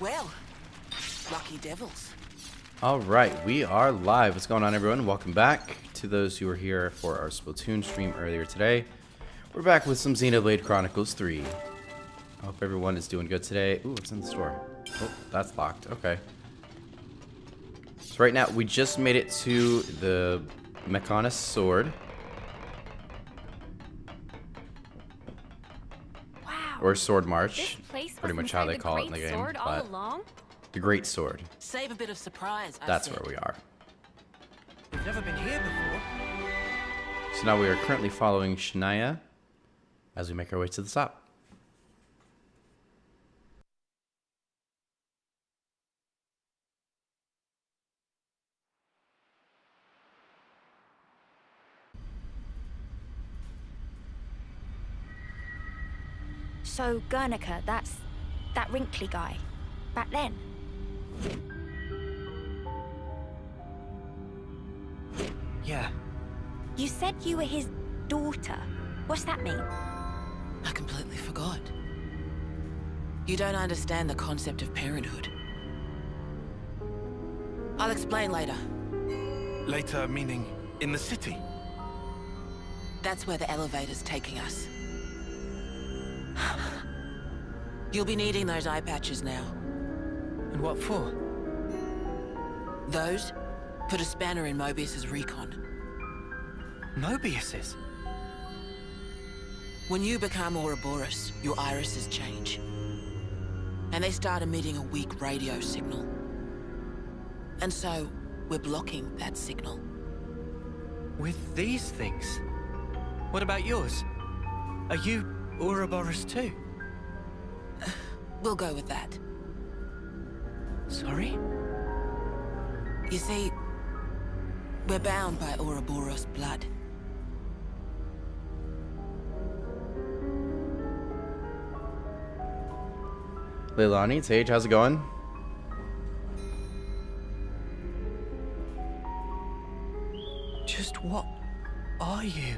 Well, lucky devils. Alright, we are live. What's going on, everyone? Welcome back. To those who were here for our Splatoon stream earlier today, we're back with some Xenoblade Chronicles 3. I hope everyone is doing good today. Ooh, what's in the store? Oh, that's locked. Okay. So right now, we just made it to the Mechanist Sword. Wow. Or Sword March. This place Pretty was much how they inside call it the in the Great game. Sword all But along? the Great Sword. Save a bit of surprise, I That's said. where we are. We've never been here before. So now we are currently following Shania as we make our way to the top. So Guernica, that's that wrinkly guy. Back then. Yeah. You said you were his daughter. What's that mean? I completely forgot. You don't understand the concept of parenthood. I'll explain later. Later, meaning in the city? That's where the elevator's taking us. You'll be needing those eye patches now. And what for? Those put a spanner in Mobius's recon. Mobius's? When you become Ouroboros, your irises change. And they start emitting a weak radio signal. And so, we're blocking that signal. With these things? What about yours? Are you Ouroboros too? We'll go with that. Sorry? You see, we're bound by Ouroboros blood. Leilani, Tage, how's it going? Just what are you?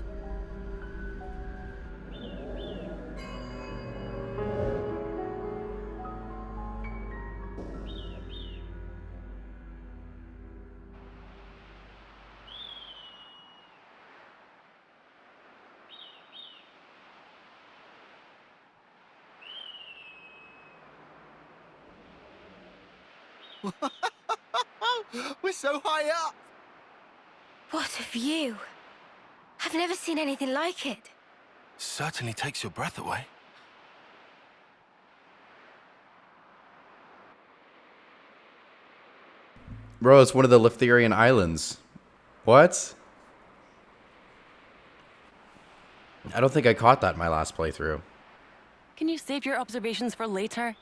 We're so high up! What a view. I've never seen anything like it. Certainly takes your breath away. Bro, it's one of the Liftharian Islands. What? I don't think I caught that in my last playthrough. Can you save your observations for later?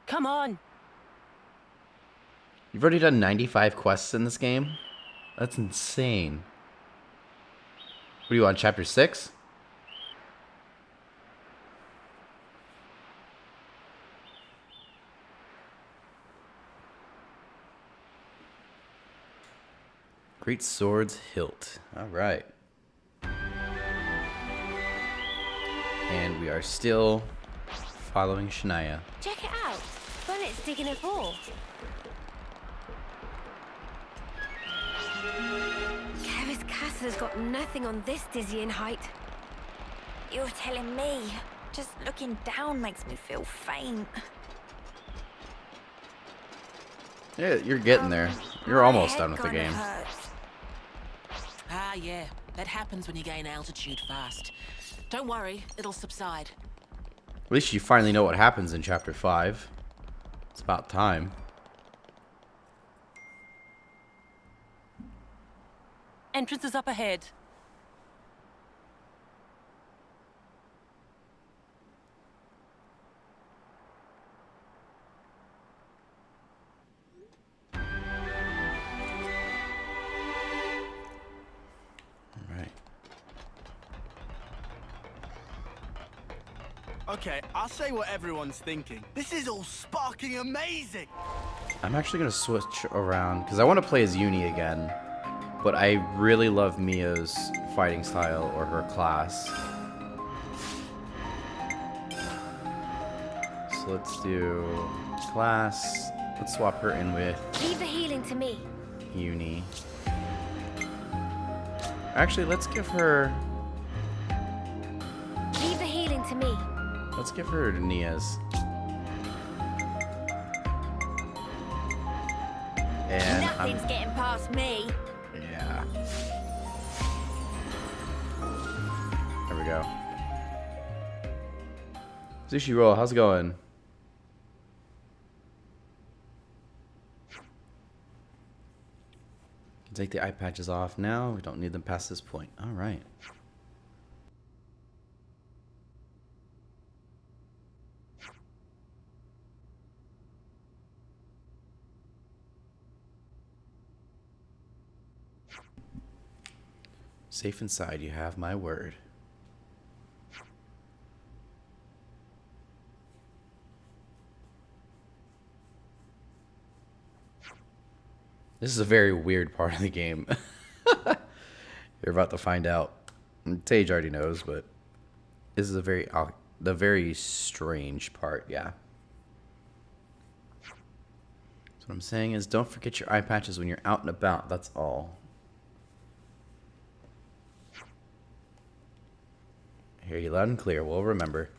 Come on. You've already done 95 quests in this game? That's insane. What are you on, chapter 6? Great Sword's Hilt. Alright. And we are still following Shania. Check it out. Bunnet's digging a hole. Kevis Castle's got nothing on this dizzying height. You're telling me. Just looking down makes me feel faint. Yeah, you're getting there. You're almost done with the game. Ah, yeah. That happens when you gain altitude fast. Don't worry, it'll subside. At least you finally know what happens in chapter 5. It's about time. Entrance is up ahead. Alright. Okay, I'll say what everyone's thinking. This is all sparking amazing! I'm actually going to switch around, because I want to play as Uni again. But I really love Mia's fighting style, or her class. So let's do class. Let's swap her in with Leave the healing to me. Uni. Actually, let's give her. Leave the healing to me. Let's give her to Nia's. And Nothing's getting past me. yeah. There we go. Sushi roll, how's it going? Can take the eye patches off now. We don't need them past this point. All right. Safe inside, you have my word. This is a very weird part of the game. You're about to find out. Tage already knows, but this is a very strange part, yeah. So what I'm saying is don't forget your eye patches when you're out and about, that's all. Hear you loud and clear, we'll remember.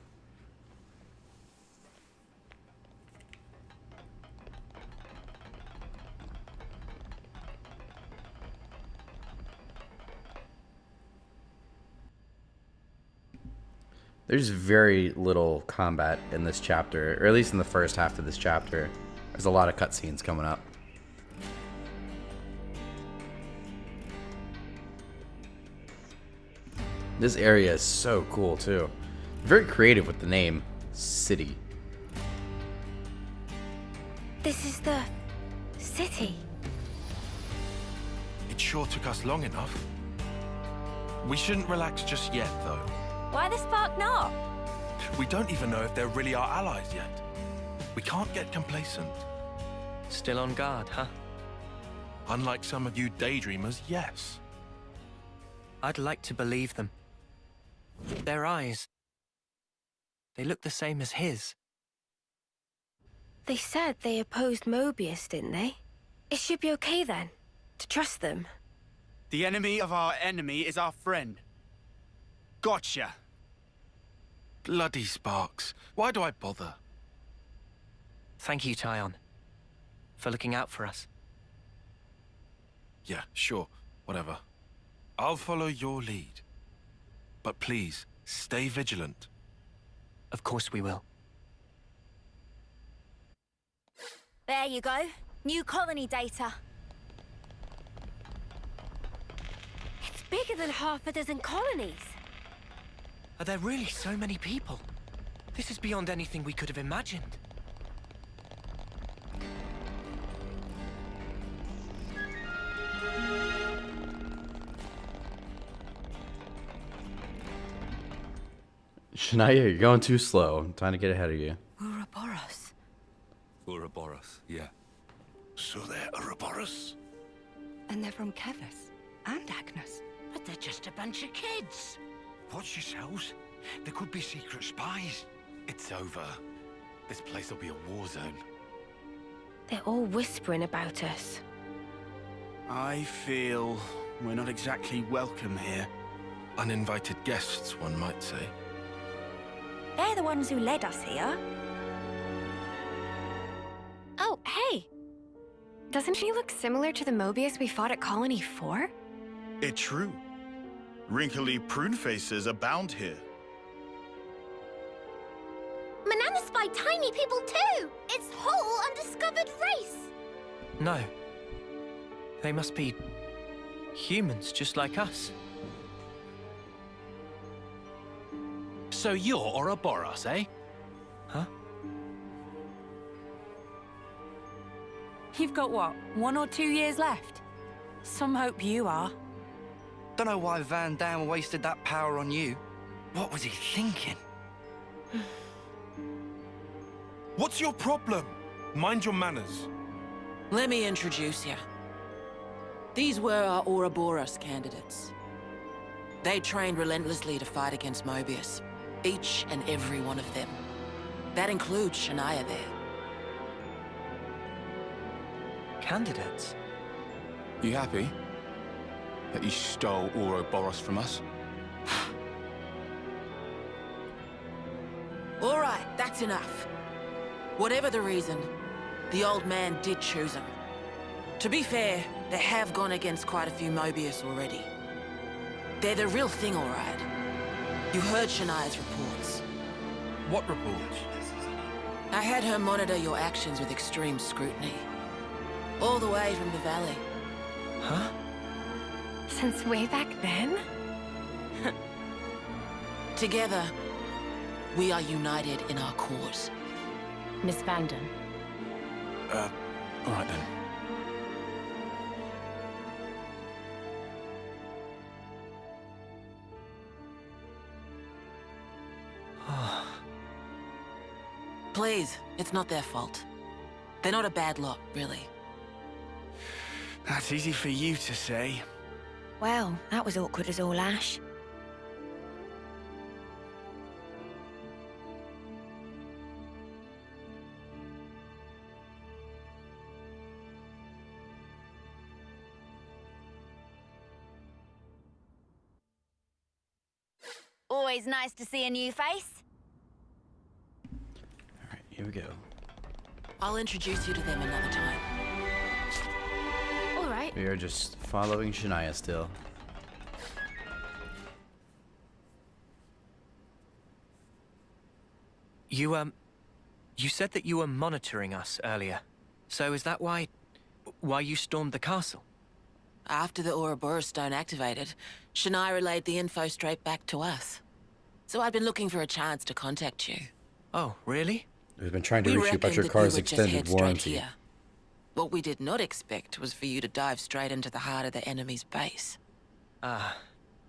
There's very little combat in this chapter, or at least in the first half of this chapter. There's a lot of cutscenes coming up. This area is so cool too. Very creative with the name City. This is the city. It sure took us long enough. We shouldn't relax just yet, though. Why the spark not? We don't even know if they're really our allies yet. We can't get complacent. Still on guard, huh? Unlike some of you daydreamers, yes. I'd like to believe them. Their eyes. They look the same as his. They said they opposed Mobius, didn't they? It should be okay then, to trust them. The enemy of our enemy is our friend. Gotcha. Bloody Sparks. Why do I bother? Thank you, Tyon, for looking out for us. Yeah, sure. Whatever. I'll follow your lead. But please, stay vigilant. Of course we will. There you go. New colony data. It's bigger than half a dozen colonies. Are there really so many people? This is beyond anything we could have imagined. Shania, you're going too slow. I'm trying to get ahead of you. Ouroboros. Ouroboros, yeah. So they're Ouroboros? And they're from Kevis and Agnes. But they're just a bunch of kids. Watch yourselves. There could be secret spies. It's over. This place will be a war zone. They're all whispering about us. I feel we're not exactly welcome here. Uninvited guests, one might say. They're the ones who led us here. Oh, hey! Doesn't she look similar to the Mobius we fought at Colony 4? It's true. Wrinkly prune faces abound here. Manana's by tiny people too! It's whole undiscovered race! No. They must be humans just like us. So you're Ouroboros, eh? Huh? You've got what, 1 or 2 years left? Some hope you are. Don't know why Van Dam wasted that power on you. What was he thinking? What's your problem? Mind your manners. Let me introduce you. These were our Ouroboros candidates. They trained relentlessly to fight against Mobius. Each and every one of them. That includes Shania there. Candidates? You happy that you stole Ouroboros from us? All right, that's enough. Whatever the reason, the old man did choose him. To be fair, they have gone against quite a few Mobius already. They're the real thing, all right. You heard Shania's reports. What reports? I had her monitor your actions with extreme scrutiny. All the way from the valley. Huh? Since way back then? Together, we are united in our cause. Miss Vanden. All right then. Please, it's not their fault. They're not a bad lot, really. That's easy for you to say. Well, that was awkward as all ash. Always nice to see a new face. Alright, here we go. I'll introduce you to them another time. All right. We are just following Shania still. You said that you were monitoring us earlier. So is that why you stormed the castle? After the Ouroboros stone activated, Shania relayed the info straight back to us. So I'd been looking for a chance to contact you. Oh, really? We've been trying to We reach you about your reckoned that car's you would just extended head straight warranty. here. What we did not expect was for you to dive straight into the heart of the enemy's base. Ah.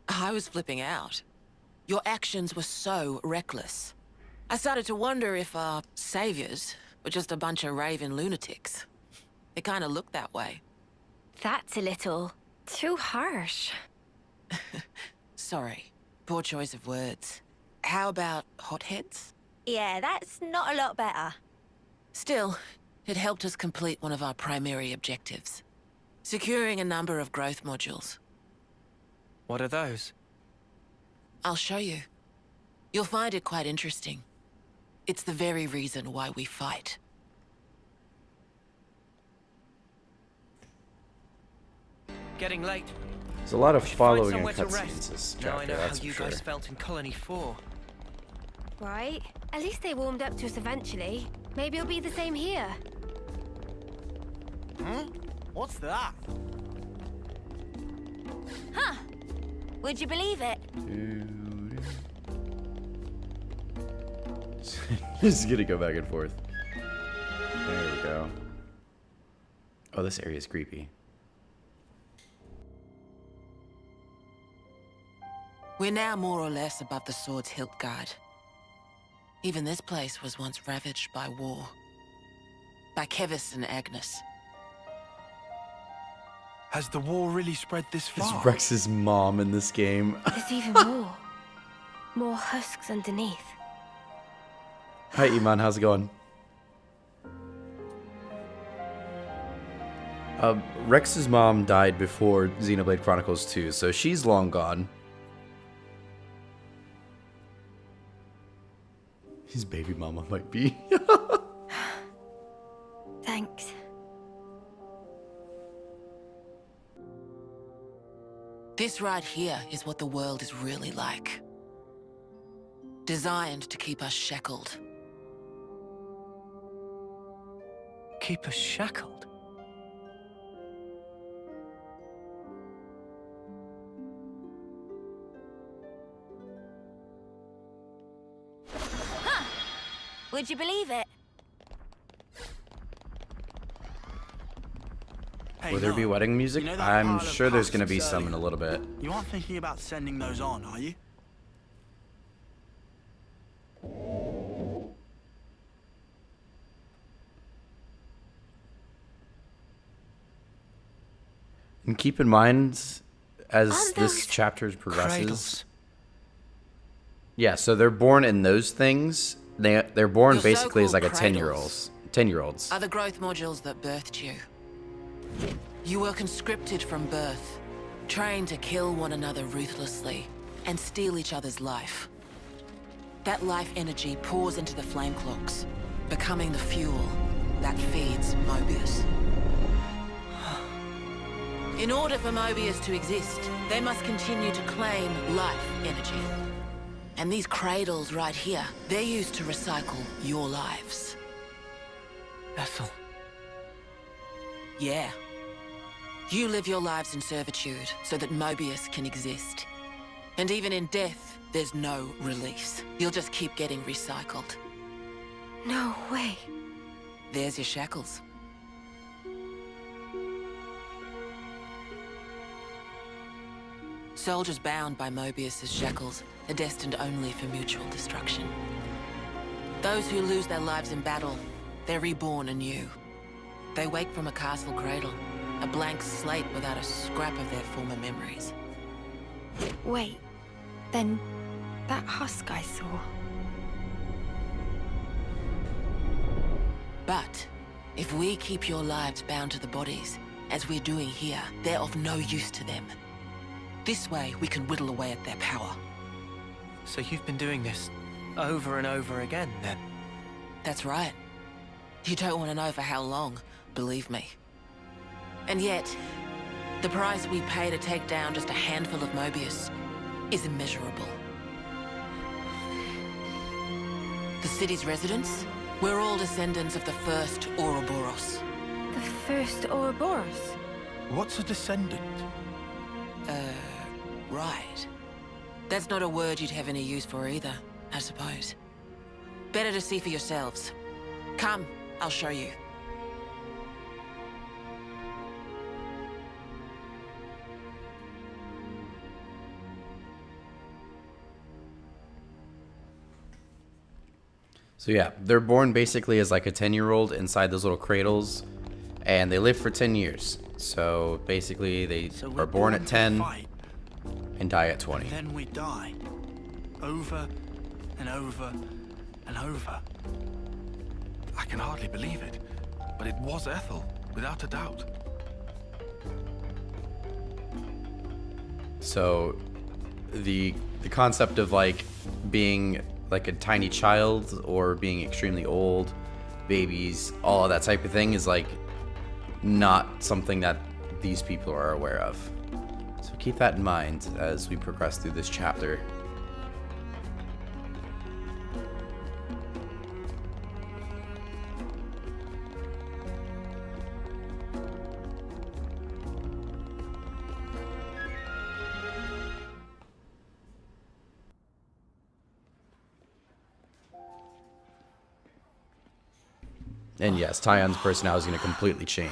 I was flipping out. Your actions were so reckless. I started to wonder if our saviors were just a bunch of raving lunatics. It kind of looked that way. That's a little too harsh. Sorry. Poor choice of words. How about hotheads? Yeah, that's not a lot better. Still, it helped us complete one of our primary objectives. Securing a number of growth modules. What are those? I'll show you. You'll find it quite interesting. It's the very reason why we fight. Getting late. There's a lot of We should following find and somewhere to cutscenes rest. this Now I chapter, know how that's for you sure. guys felt in Colony 4. Right. At least they warmed up to us eventually. Maybe it'll be the same here. Hmm? What's that? Huh. Would you believe it? Just gonna go back and forth. There we go. Oh, this area is creepy. We're now more or less above the sword's hilt guard. Even this place was once ravaged by war. By Kevis and Agnes. Has the war really spread this far? It's Rex's mom in this game. There's even more. More husks underneath. Hi, Iman. How's it going? Rex's mom died before Xenoblade Chronicles 2, so she's long gone. His baby mama might be. Thanks. This right here is what the world is really like. Designed to keep us shackled. Keep us shackled? Huh. Would you believe it? Hey, Will there be no. wedding music? You know that I'm pile of sure there's going to be husks some in a earlier? little bit. You aren't thinking about sending those on, are you? And keep in mind, as Aren't this those chapter progresses... Cradles. Yeah, so they're born in those things, they're born Your basically as like a so-called 10-year-olds. are the growth modules that birthed you. You were conscripted from birth, trained to kill one another ruthlessly and steal each other's life. That life energy pours into the flame clocks, becoming the fuel that feeds Mobius. In order for Mobius to exist, they must continue to claim life energy. And these cradles right here, they're used to recycle your lives. Ethel. Yeah. You live your lives in servitude so that Mobius can exist. And even in death, there's no release. You'll just keep getting recycled. No way. There's your shackles. Soldiers bound by Mobius's shackles are destined only for mutual destruction. Those who lose their lives in battle, they're reborn anew. They wake from a castle cradle, a blank slate without a scrap of their former memories. Wait, then that husk I saw. But if we keep your lives bound to the bodies, as we're doing here, they're of no use to them. This way, we can whittle away at their power. So you've been doing this over and over again, then? That's right. You don't want to know for how long, believe me. And yet, the price we pay to take down just a handful of Mobius is immeasurable. The city's residents, we're all descendants of the first Ouroboros. The first Ouroboros? What's a descendant? Right. That's not a word you'd have any use for either, I suppose. Better to see for yourselves. Come, I'll show you. So yeah, they're born basically as like a 10-year-old inside those little cradles, and they live for 10 years. So basically they are born at 10 and die at 20. And then we die. Over and over and over. I can hardly believe it, but it was Ethel, without a doubt. So the concept of like being like a tiny child or being extremely old, babies, all of that type of thing is like not something that these people are aware of. So keep that in mind as we progress through this chapter. And yes, Tion's personality is going to completely change.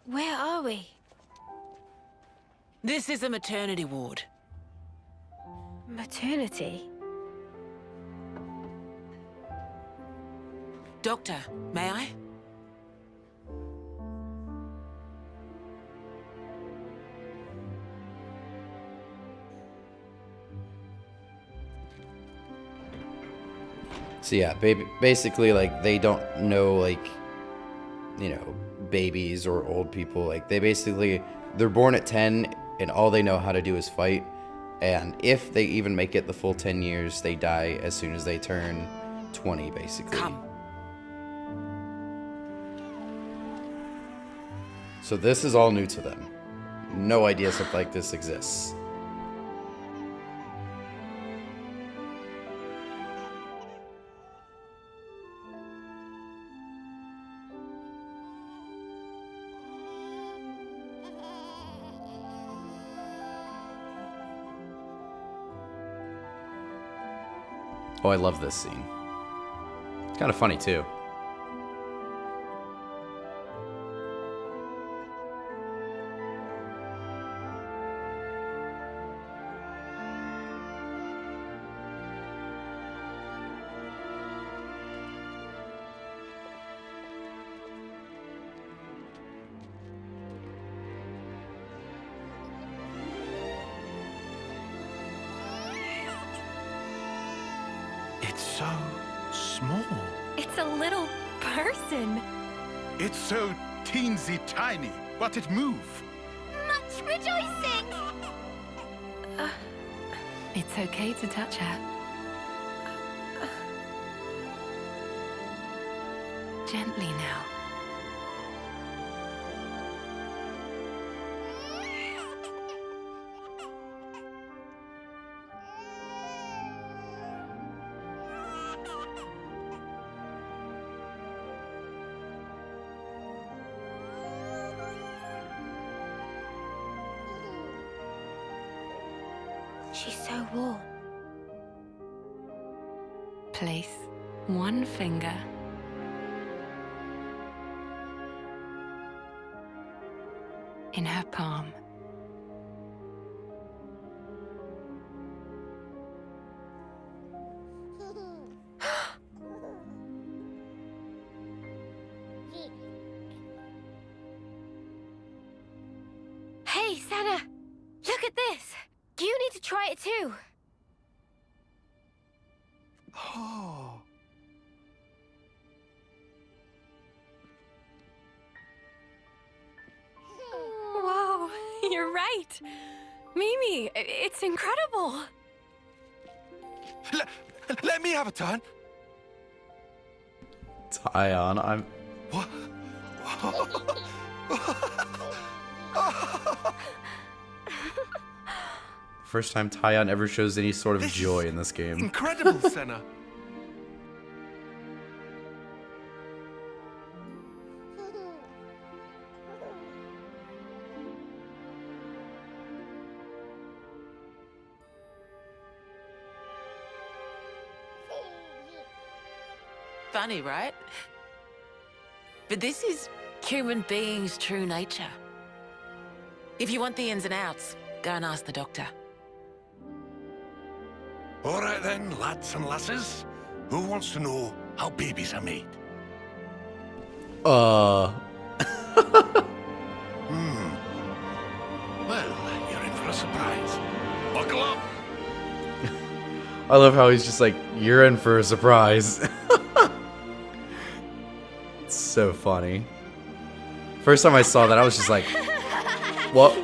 Where are we? This is a maternity ward. Maternity? Doctor, may I? So yeah, basically like they don't know like, you know, babies or old people. Like they're born at 10 and all they know how to do is fight. And if they even make it the full 10 years, they die as soon as they turn 20 basically. Come. So this is all new to them. No idea stuff like this exists. Oh, I love this scene. It's kind of funny too. It's so small. It's a little person. It's so teensy tiny, but it move. Much rejoicing! It's okay to touch her. Gently now. She's so warm. Place one finger in her palm. Hey, Sana! Look at this! You need to try it too! Oh. Whoa, you're right. Mimi, it's incredible. Let me have a turn. Tyon, I'm... What? First time Tyon ever shows any sort of This joy is in this game. Incredible, Senna. Funny, right? But this is human beings' true nature. If you want the ins and outs, go and ask the doctor. All right then, lads and lasses. Who wants to know how babies are made? Uh... Well, you're in for a surprise. Buckle up! I love how he's just like, you're in for a surprise. It's so funny. First time I saw that, I was just like, what?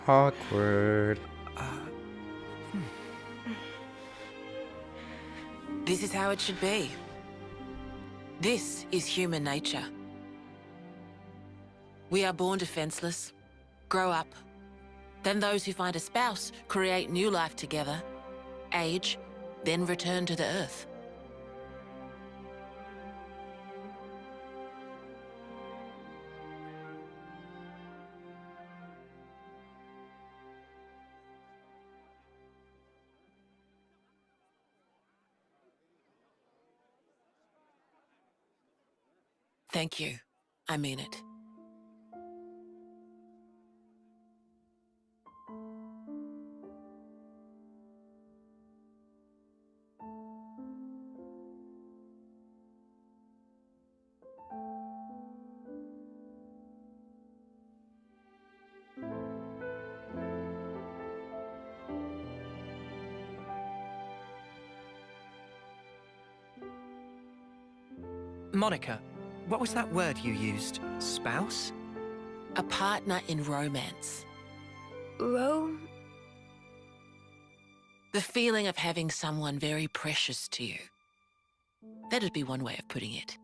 Awkward. This is how it should be. This is human nature. We are born defenseless, grow up. Then those who find a spouse create new life together, age, then return to the earth. Thank you. I mean it. Monica, what was that word you used? Spouse? A partner in romance. Rome? The feeling of having someone very precious to you. That'd be one way of putting it.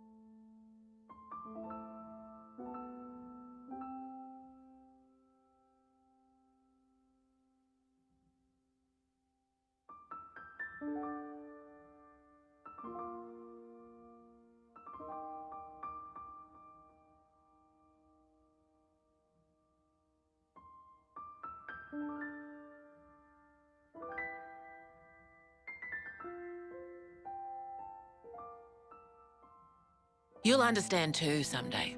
You'll understand too someday.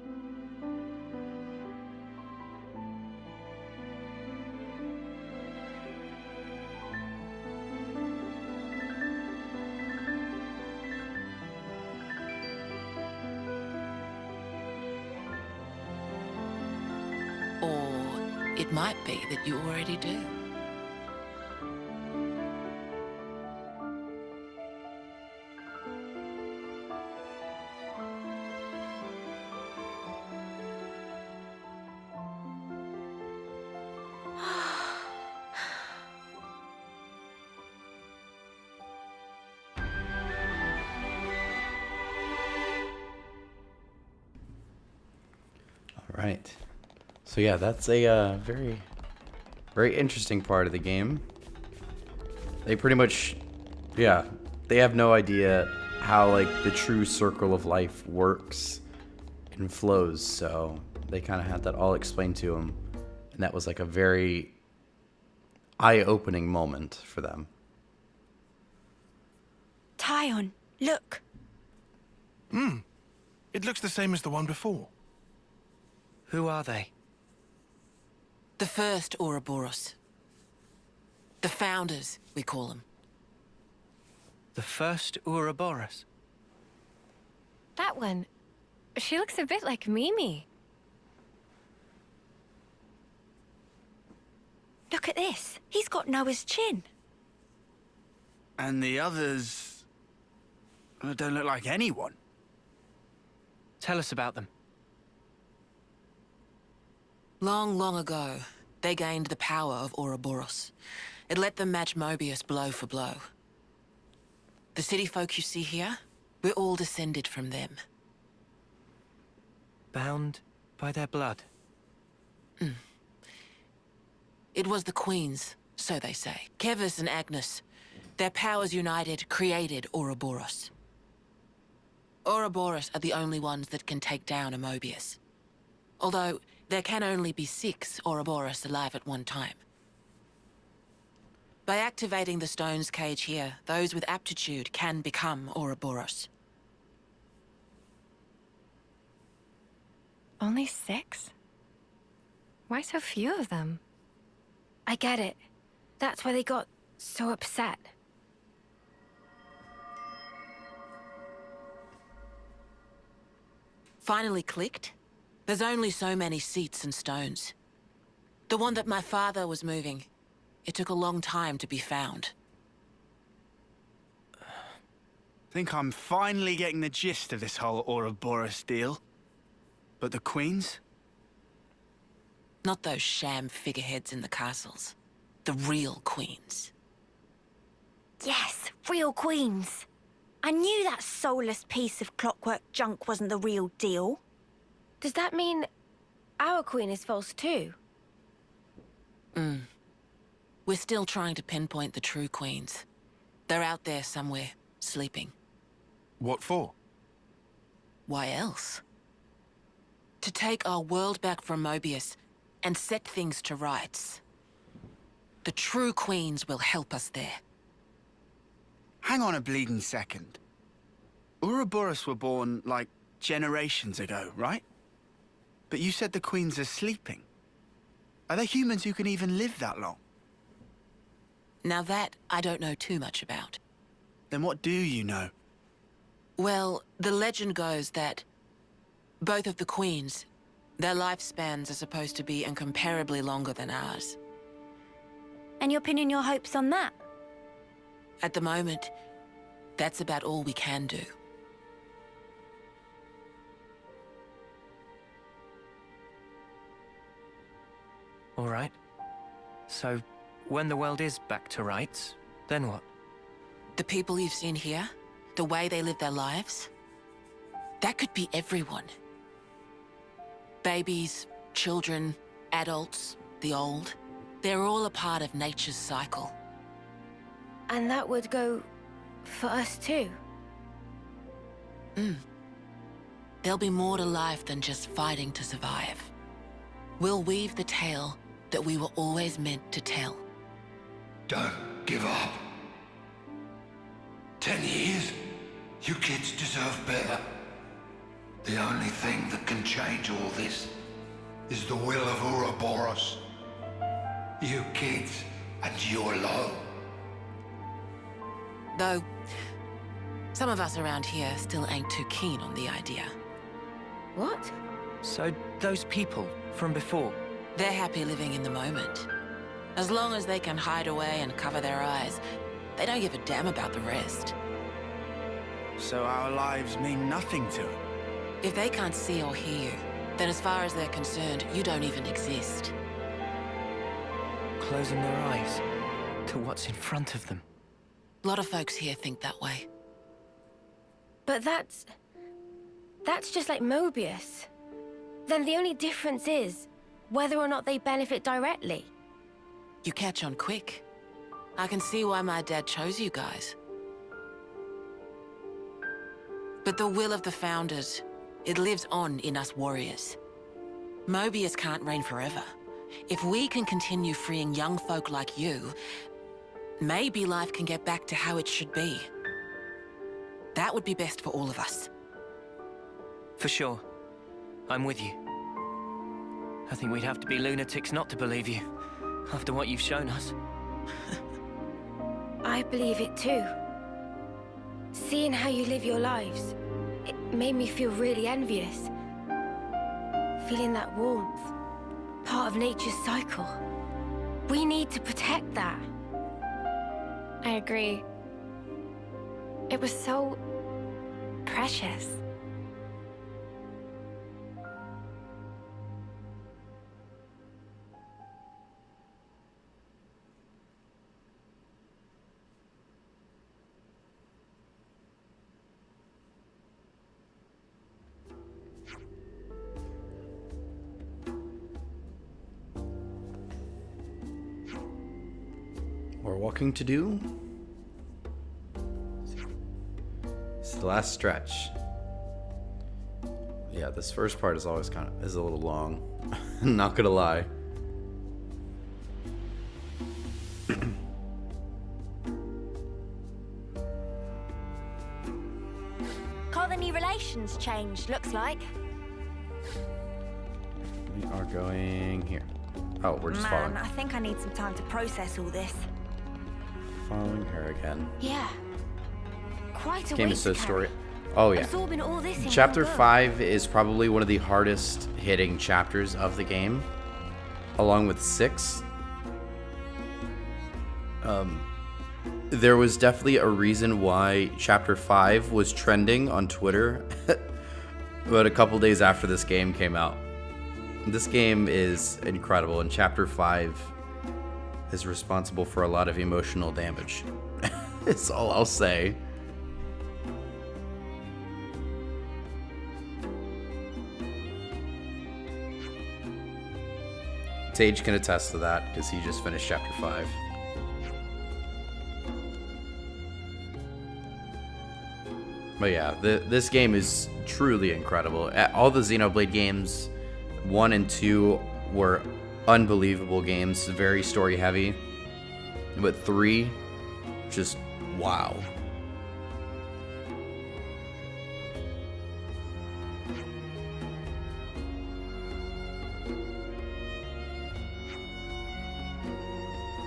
Or it might be that you already do. All right. So yeah, that's a very interesting part of the game. They pretty much, yeah, they have no idea how like the true circle of life works and flows. So they kind of had that all explained to them, and that was like a very eye-opening moment for them. Tyon, look. It looks the same as the one before. Who are they? The first Ouroboros. The founders, we call them. The first Ouroboros? That one. She looks a bit like Mimi. Look at this. He's got Noah's chin. And the others don't look like anyone. Tell us about them. Long, long ago, they gained the power of Ouroboros. It let them match Mobius blow for blow. The city folk you see here, we're all descended from them. Bound by their blood? It was the Queens, so they say. Kevis and Agnes. Their powers united created Ouroboros. Ouroboros are the only ones that can take down a Mobius. Although, there can only be 6 Ouroboros alive at one time. By activating the stone's cage here, those with aptitude can become Ouroboros. Only 6? Why so few of them? I get it. That's why they got so upset. Finally clicked? There's only so many seats and stones. The one that my father was moving, it took a long time to be found. Think I'm finally getting the gist of this whole Ouroboros deal. But the Queens? Not those sham figureheads in the castles. The real queens. Yes, real queens. I knew that soulless piece of clockwork junk wasn't the real deal. Does that mean our queen is false too? We're still trying to pinpoint the true queens. They're out there somewhere, sleeping. What for? Why else? To take our world back from Mobius and set things to rights. The true queens will help us there. Hang on a bleeding second. Ouroboros were born, like, generations ago, right? But you said the Queens are sleeping. Are there humans who can even live that long? Now that, I don't know too much about. Then what do you know? Well, the legend goes that both of the queens, their lifespans are supposed to be incomparably longer than ours. And you're pinning your hopes on that? At the moment, that's about all we can do. All right. So, when the world is back to rights, then what? The people you've seen here, the way they live their lives, that could be everyone. Babies, children, adults, the old, they're all a part of nature's cycle. And that would go for us too? There'll be more to life than just fighting to survive. We'll weave the tale that we were always meant to tell. Don't give up. 10 years? You kids deserve better. The only thing that can change all this is the will of Ouroboros. You kids, and you alone. Though, some of us around here still ain't too keen on the idea. What? So, those people from before? They're happy living in the moment. As long as they can hide away and cover their eyes, they don't give a damn about the rest. So our lives mean nothing to them? If they can't see or hear you, then as far as they're concerned, you don't even exist. Closing their eyes to what's in front of them. A lot of folks here think that way. But that's just like Mobius. Then the only difference is whether or not they benefit directly. You catch on quick. I can see why my dad chose you guys. But the will of the Founders, it lives on in us warriors. Mobius can't reign forever. If we can continue freeing young folk like you, maybe life can get back to how it should be. That would be best for all of us. For sure. I'm with you. I think we'd have to be lunatics not to believe you, after what you've shown us. I believe it too. Seeing how you live your lives, it made me feel really envious. Feeling that warmth, part of nature's cycle. We need to protect that. I agree. It was so precious. More walking to do. It's the last stretch. Yeah, this first part is always is a little long. Not gonna lie. Colony relations changed, looks like. We are going here. Oh, we're just following. I think I need some time to process all this. Following her again. Yeah. Quite a Game weight is so to story. carry. Oh yeah. Absorbing all this in Chapter one go. 5 is probably one of the hardest hitting chapters of the game, along with 6. There was definitely a reason why Chapter 5 was trending on Twitter, but a couple days after this game came out. This game is incredible, and Chapter 5 is responsible for a lot of emotional damage. That's all I'll say. Sage can attest to that because he just finished Chapter 5. But yeah, this game is truly incredible. All the Xenoblade games, 1 and 2, were unbelievable games, very story heavy. But 3, just wow.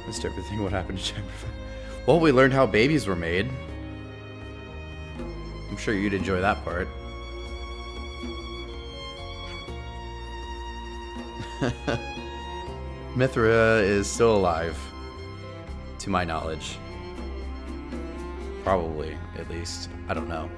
Missed everything. What happened to Chapter 5? Well, we learned how babies were made. I'm sure you'd enjoy that part. Mithra is still alive, to my knowledge. Probably, at least. I don't know.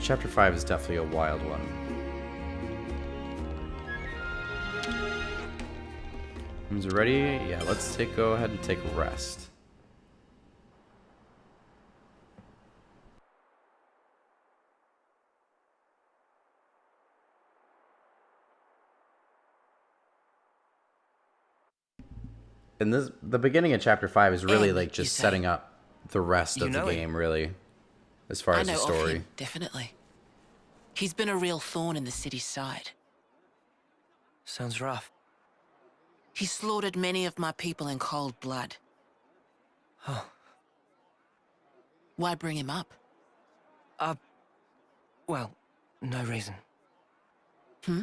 Chapter 5 is definitely a wild one. Is it ready? Yeah, let's go ahead and take a rest. And the beginning of chapter 5 is really like just setting up the rest of the game, really, as far as the story. I know of him, definitely. He's been a real thorn in the city's side. Sounds rough. He slaughtered many of my people in cold blood. Oh. Why bring him up? Well, no reason. Hmm?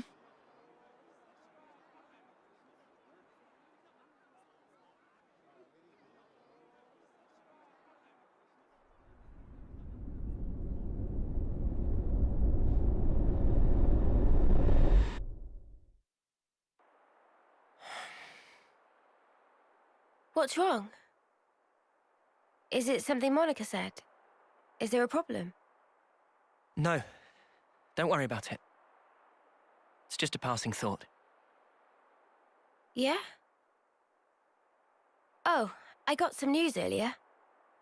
What's wrong? Is it something Monica said? Is there a problem? No. Don't worry about it. It's just a passing thought. Yeah? Oh, I got some news earlier.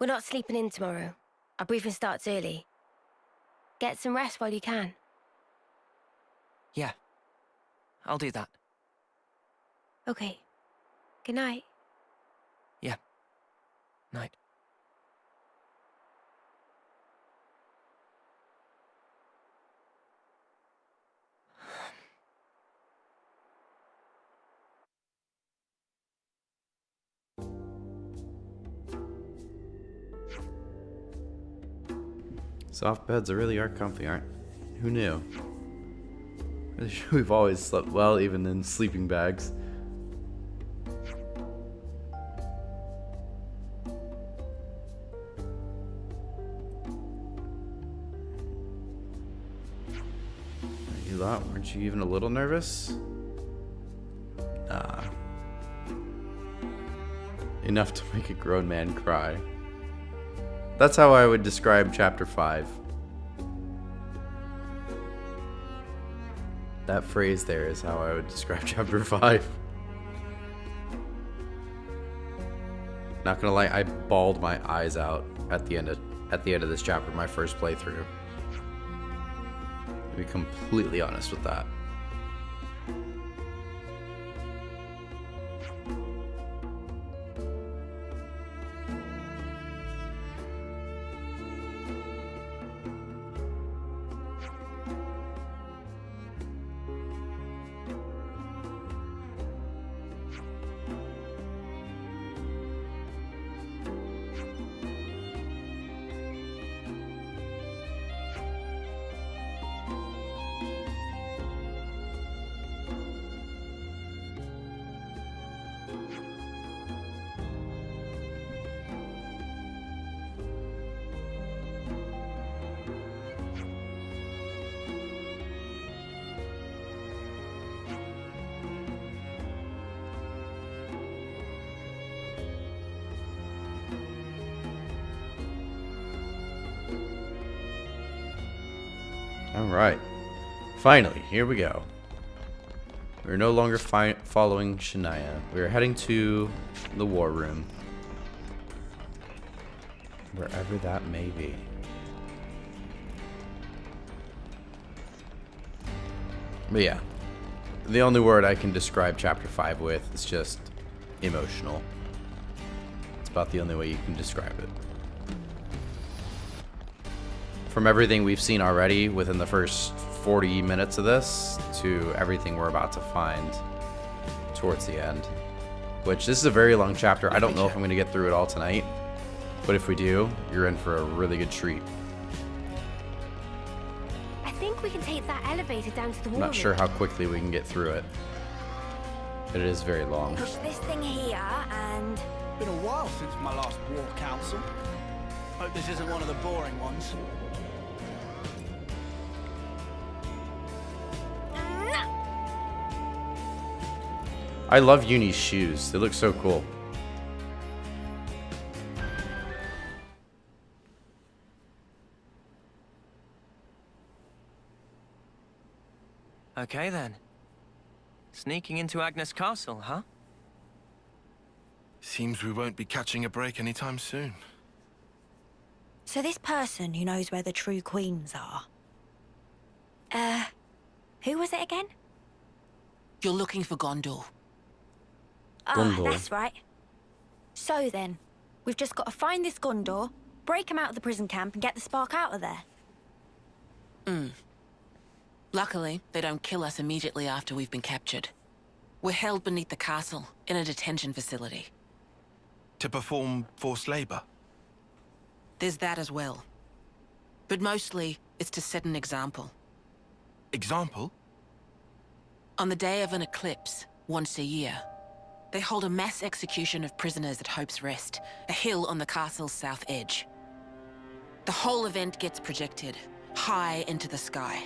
We're not sleeping in tomorrow. Our briefing starts early. Get some rest while you can. Yeah. I'll do that. Okay. Good night. Yeah. Night. Soft beds really are comfy, aren't? Who knew? We've always slept well, even in sleeping bags. You lot, weren't you even a little nervous? Nah. Enough to make a grown man cry. That's how I would describe chapter 5. That phrase there is how I would describe chapter 5. Not gonna lie, I bawled my eyes out at the end of this chapter, my first playthrough. To be completely honest with that. Alright. Finally, here we go. We're no longer following Shania. We're heading to the war room. Wherever that may be. But yeah. The only word I can describe chapter 5 with is just emotional. It's about the only way you can describe it. From everything we've seen already within the first 40 minutes of this to everything we're about to find towards the end. Which, this is a very long chapter. I don't know if I'm going to get through it all tonight. But if we do, you're in for a really good treat. I think we can take that elevator down to the I'm war not sure how quickly we can get through it. But it is very long. Push this thing here and... Been a while since my last war council. Hope this isn't one of the boring ones. I love Uni's shoes. They look so cool. Okay then. Sneaking into Agnes Castle, huh? Seems we won't be catching a break anytime soon. So this person who knows where the true queens are... who was it again? You're looking for Gondor. Ah, Gondor. that's right. So then, we've just got to find this Gondor, break him out of the prison camp and get the spark out of there. Luckily, they don't kill us immediately after we've been captured. We're held beneath the castle, in a detention facility. To perform forced labor? There's that as well. But mostly, it's to set an example. Example? On the day of an eclipse, once a year, they hold a mass execution of prisoners at Hope's Rest, a hill on the castle's south edge. The whole event gets projected, high into the sky.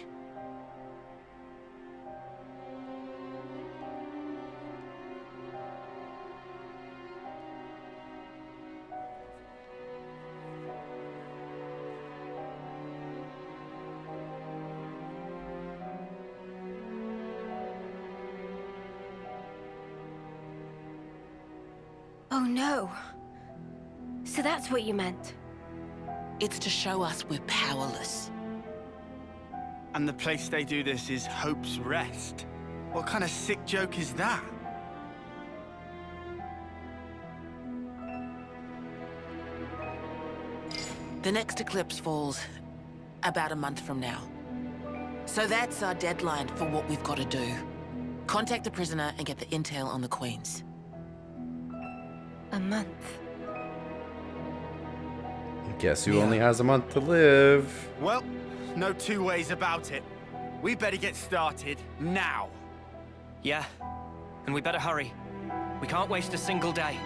Oh no. So that's what you meant? It's to show us we're powerless. And the place they do this is Hope's Rest. What kind of sick joke is that? The next eclipse falls about a month from now. So that's our deadline for what we've got to do. Contact the prisoner and get the intel on the queens. A month. Guess who only has a month to live? Well, no two ways about it. We better get started now. Yeah, and we better hurry. We can't waste a single day.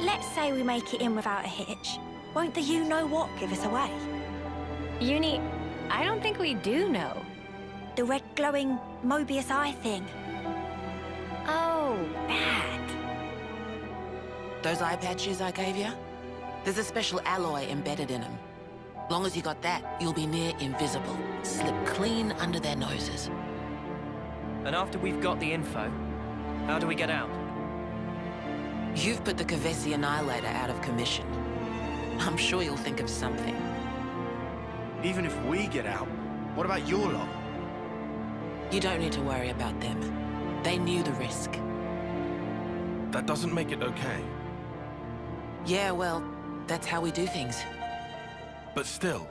Let's say we make it in without a hitch. Won't the you-know-what give us away? Uni, I don't think we do know. The red glowing Mobius eye thing. Oh, bad. Those eye patches I gave you? There's a special alloy embedded in them. Long as you got that, you'll be near invisible. Slip clean under their noses. And after we've got the info, how do we get out? You've put the Kavesi Annihilator out of commission. I'm sure you'll think of something. Even if we get out, what about your lot? You don't need to worry about them. They knew the risk. That doesn't make it okay. Yeah, well, that's how we do things. But still.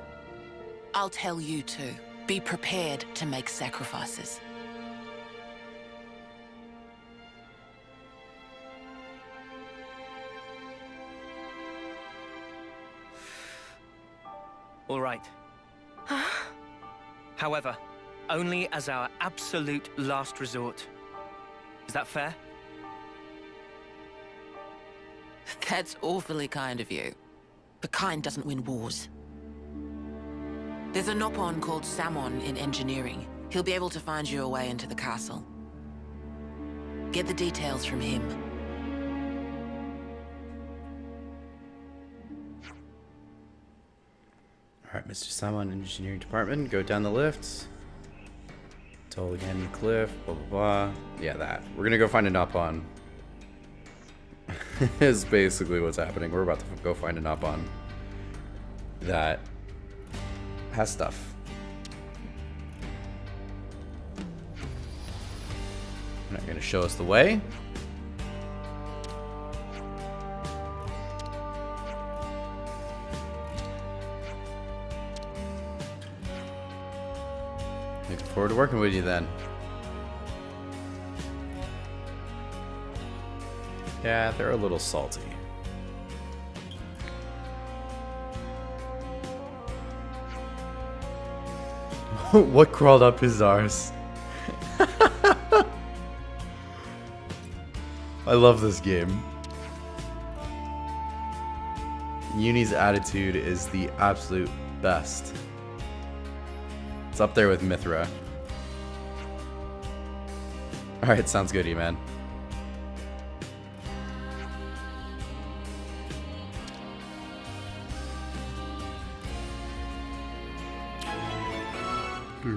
I'll tell you too. Be prepared to make sacrifices. All right. However, only as our absolute last resort. Is that fair? That's awfully kind of you. But kind doesn't win wars. There's a Nopon called Samon in engineering. He'll be able to find you a way into the castle. Get the details from him. Alright, Mr. Simon, Engineering Department. Go down the lifts. Toll again, cliff, blah, blah, blah. Yeah, that. We're gonna go find a Nopon. Is basically what's happening. We're about to go find a Nopon that has stuff. They're not gonna show us the way. Looking forward to working with you then. Yeah, they're a little salty. What crawled up his arse? I love this game. Uni's attitude is the absolute best. It's up there with Mithra. Alright, sounds good, E-Man. Huh.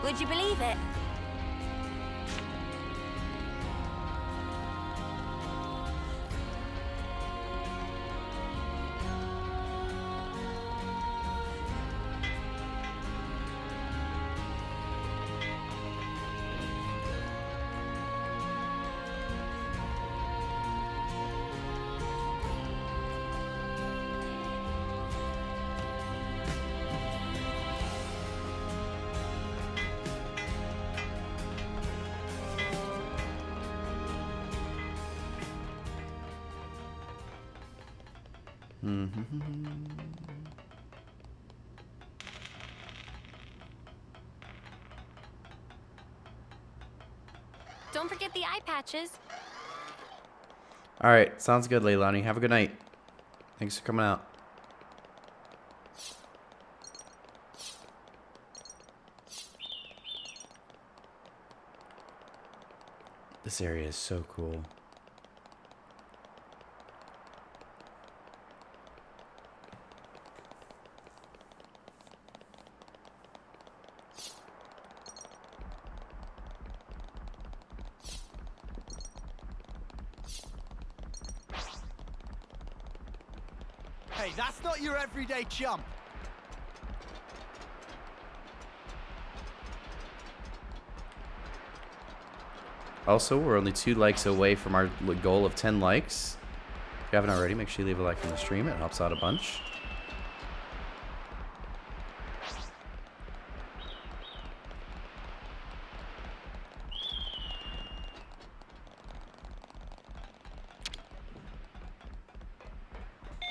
Would you believe it? Don't forget the eye patches. All right, sounds good, Leilani. Have a good night. Thanks for coming out. This area is so cool. Hey, that's not your everyday chump. Also, we're only 2 likes away from our goal of 10 likes. If you haven't already, make sure you leave a like on the stream. It helps out a bunch.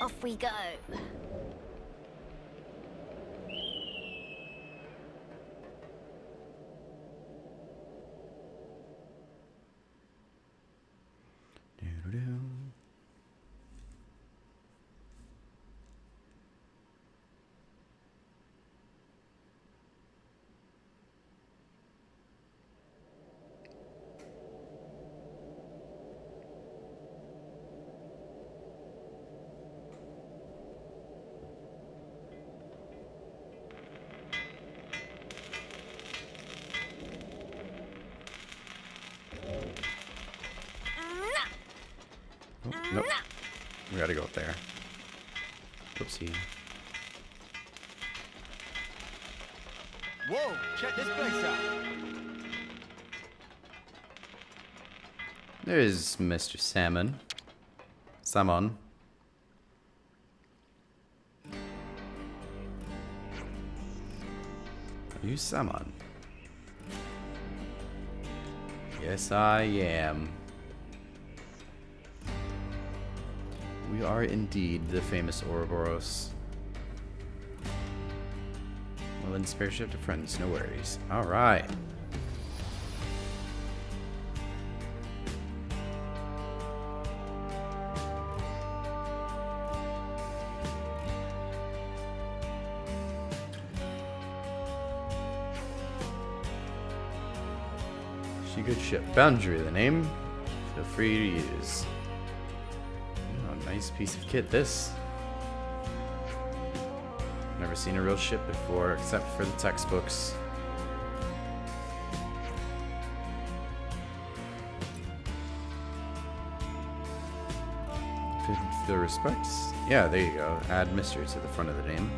Off we go. Oh, nope. We gotta go up there. Whoopsie. Whoa, check this place out. There's Mr. Salmon. Salmon. Are you Salmon? Yes, I am. We are indeed the famous Ouroboros. Well, then spare ship to friends, no worries. Alright. She good ship. Boundary, the name. Feel free to use. Oh, nice piece of kit, this. Never seen a real ship before, except for the textbooks. The respects. Yeah, there you go. Add mystery to the front of the name.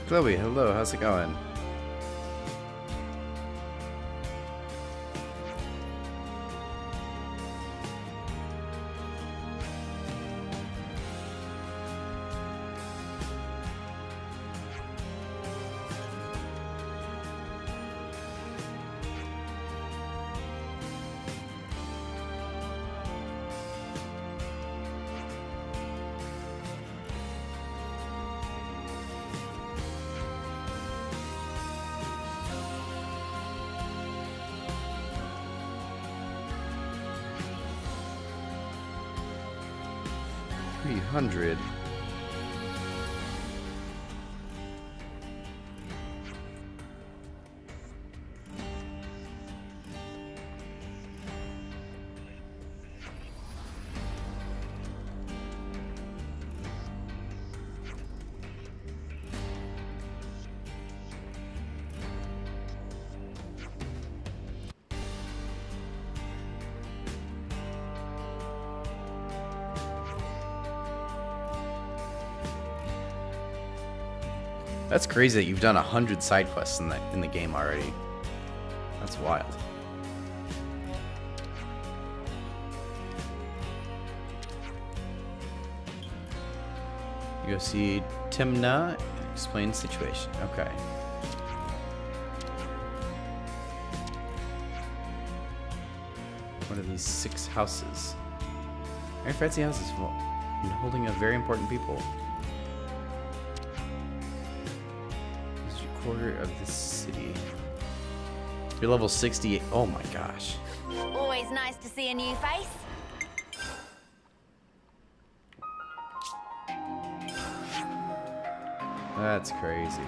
Chloe, hello, how's it going? $300. That's crazy that you've done 100 side quests in the game already. That's wild. You go see Timna and explain the situation. Okay. What are these 6 houses? Very fancy houses holding a very important people. Quarter of the city. You're level 68. Oh my gosh. Always nice to see a new face. That's crazy.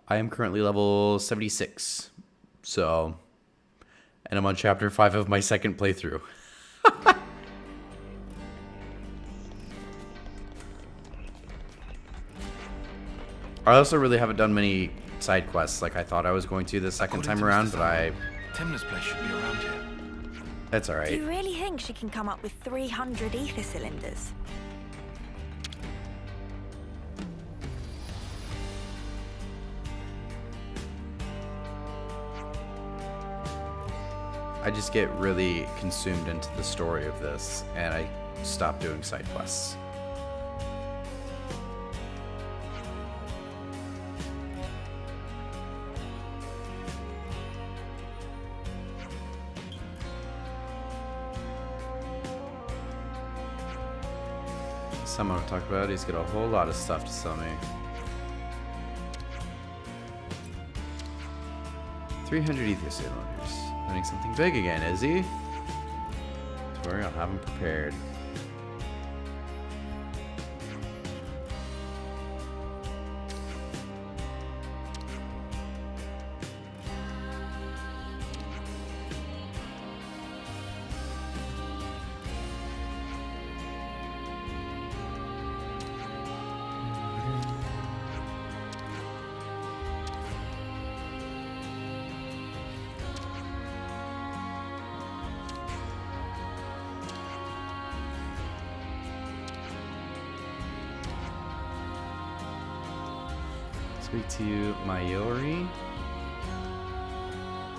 I am currently level 76. So, and I'm on chapter 5 of my second playthrough. I also really haven't done many side quests like I thought I was going to the second time around, but Timna's place should be around here. That's alright. Do you really think she can come up with 300 ether cylinders? I just get really consumed into the story of this, and I stop doing side quests. Someone to talk about, he's got a whole lot of stuff to sell me. 300 ether cylinders. Planning something big again, is he? Don't worry, I'll have him prepared. Speak to Mayori.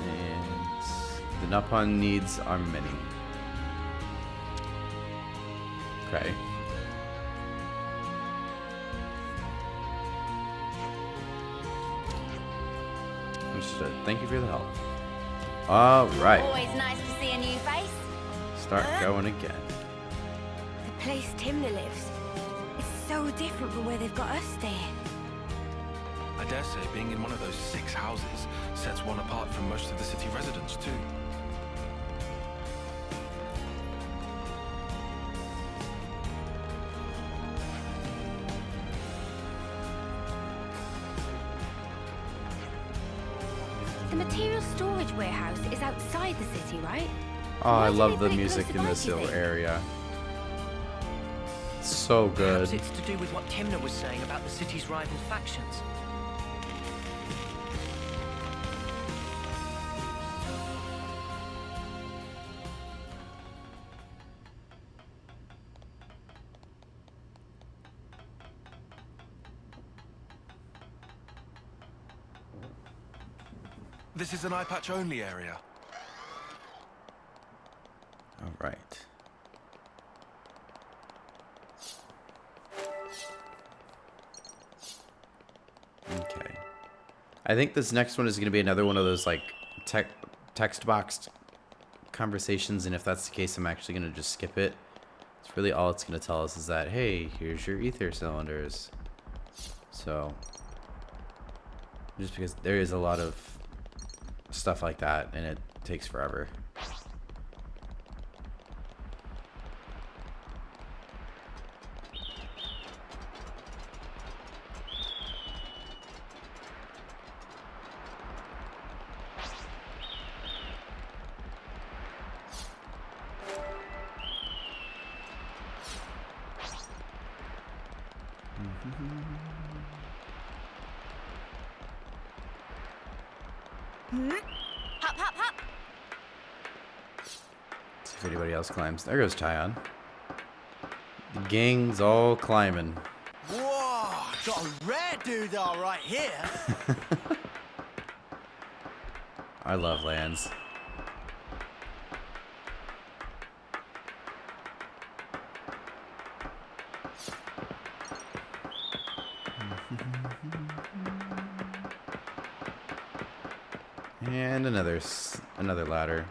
And the Napon needs are many. Okay. Understood. Thank you for the help. All right. Always nice to see a new face. Start going again. The place Timna lives is so different from where they've got us staying. I dare say being in one of those 6 houses sets one apart from most of the city residents, too. The material storage warehouse is outside the city, right? Oh, I Why love did they the put it music close in by, this do you little think? area. It's so good. Perhaps it's to do with what Timna was saying about the city's rival factions. This is an eye patch only area. All right. Okay. I think this next one is going to be another one of those like text boxed conversations, and if that's the case, I'm actually going to just skip it. It's really all it's going to tell us is that, hey, here's your ether cylinders. So, just because there is a lot of stuff like that, and it takes forever. Hop, hop, hop. See if anybody else climbs. There goes Tyon. The gang's all climbing. Whoa, got a rare doodah right here. I love lands. And another ladder.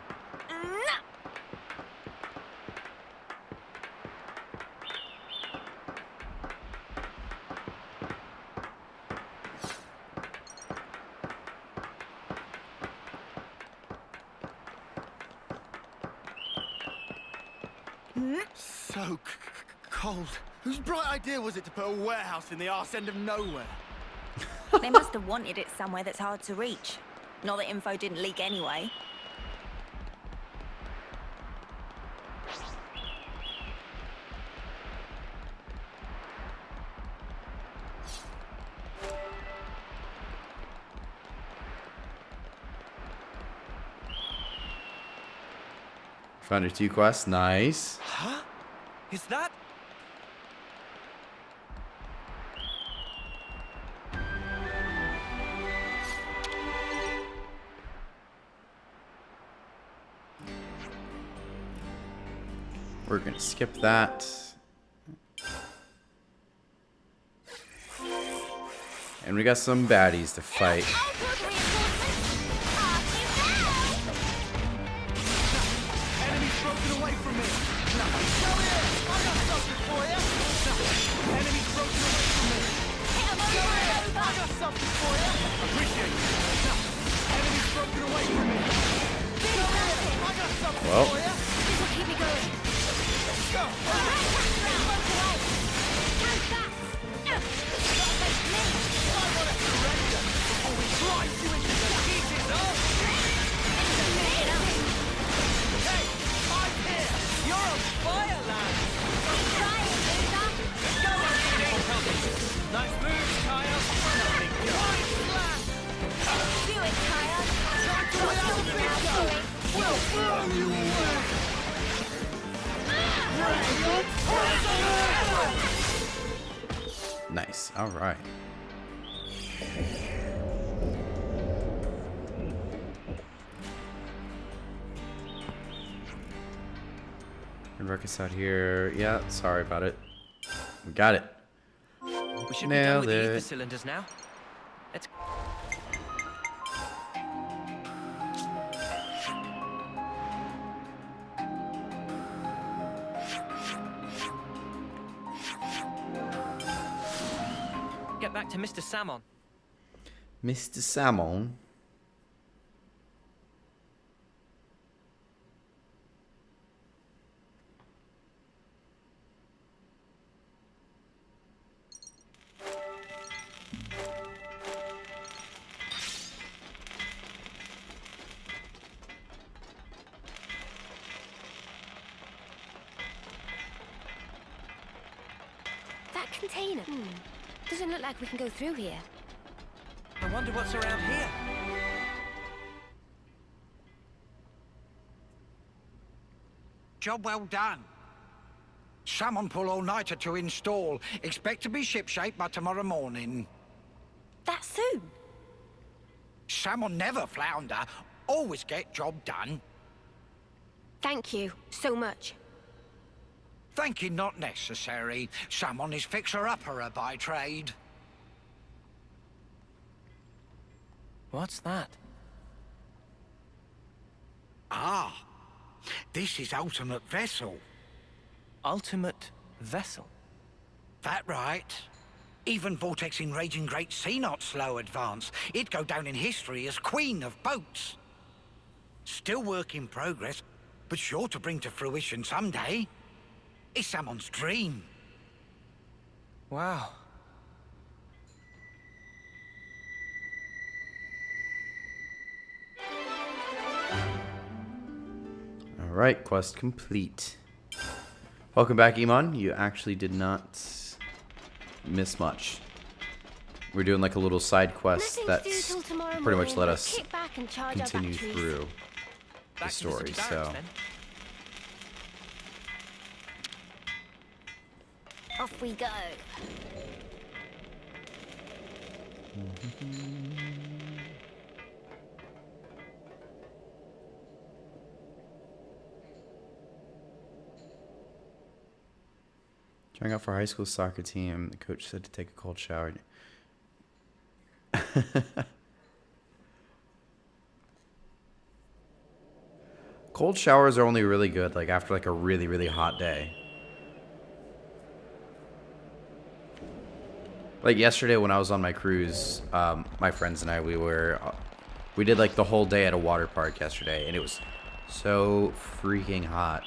So cold. Whose bright idea was it to put a warehouse in the arse end of nowhere? They must have wanted it somewhere that's hard to reach. Not that info didn't leak anyway. Found your 2 quests. Nice. Huh? Is that? We're gonna skip that. And we got some baddies to fight. Enemy's broken away from me. Come here. I got something for you. Enemy's broken away from me. Come here. I got something for you. Appreciate you. Enemy's broken away from me. Come here. I got something for you. This will keep me going. Go. Nice move, Kyle. Do it, Kyle. We'll blow you away. Nice. All right. And Ruckus out here. Yeah, sorry about it. We got it. We should Nailed be done with the it. ether cylinders now. Let's. Get back to Mr. Salmon. Mr. Salmon. That container. Doesn't look like we can go through here. I wonder what's around here. Job well done. Salmon pull all-nighter to install. Expect to be shipshape by tomorrow morning. That soon? Salmon never flounder, always get job done. Thank you so much. Thank you not necessary. Salmon is fixer-upper by trade. What's that? Ah, this is ultimate vessel. Ultimate vessel? That right. Even Vortex's raging great sea not slow advance. It'd go down in history as queen of boats. Still work in progress, but sure to bring to fruition someday. It's someone's dream. Wow. Alright, quest complete. Welcome back, Iman. You actually did not miss much. We're doing like a little side quest that's pretty much let us continue through the story, so... Off we go. Trying out for high school soccer team. The coach said to take a cold shower. Cold showers are only really good like after like a really, really hot day. Like yesterday when I was on my cruise, my friends and I, we did like the whole day at a water park yesterday, and it was so freaking hot.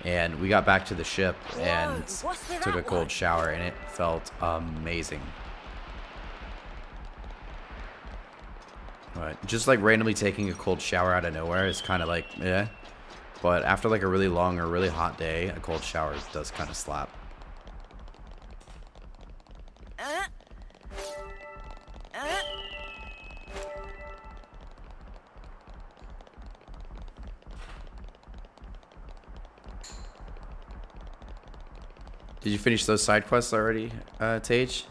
And we got back to the ship and took a cold shower, and it felt amazing. But just like randomly taking a cold shower out of nowhere is kind of like, eh. But after like a really long or really hot day, a cold shower does kind of slap. Did you finish those side quests already, Tage?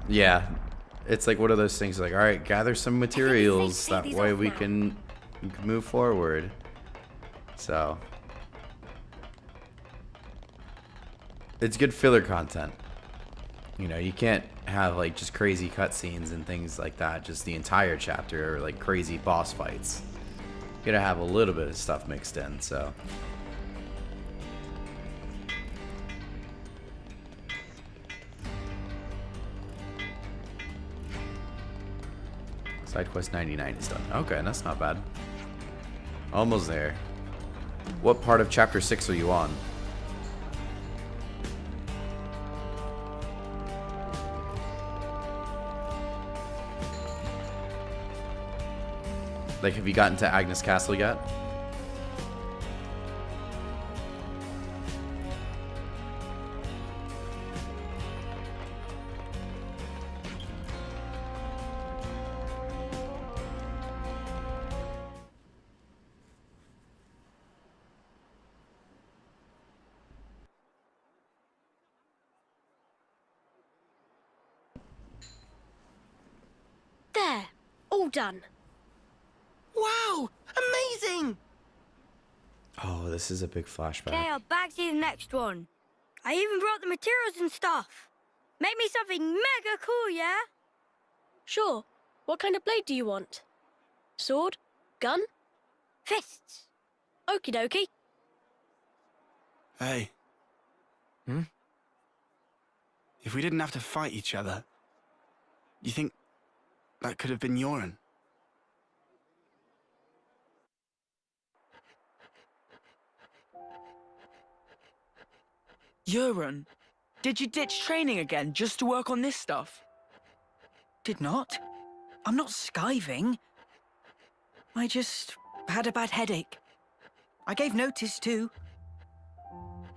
Yeah, it's like one of those things like, all right, gather some materials, that way we can move forward. So it's good filler content. You know, you can't have like just crazy cutscenes and things like that, just the entire chapter, or like crazy boss fights. You gotta have a little bit of stuff mixed in, so. Side quest 99 is done. Okay, that's not bad. Almost there. What part of chapter 6 are you on? Like, have you gotten to Agnes Castle yet? There, all done. Wow! Amazing! Oh, this is a big flashback. Okay, I'll back to the next one. I even brought the materials and stuff. Make me something mega cool, yeah? Sure. What kind of blade do you want? Sword? Gun? Fists. Okie dokie. Hey. If we didn't have to fight each other, you think that could have been Yoren? Yoren, did you ditch training again just to work on this stuff? Did not. I'm not skiving. I just had a bad headache. I gave notice too.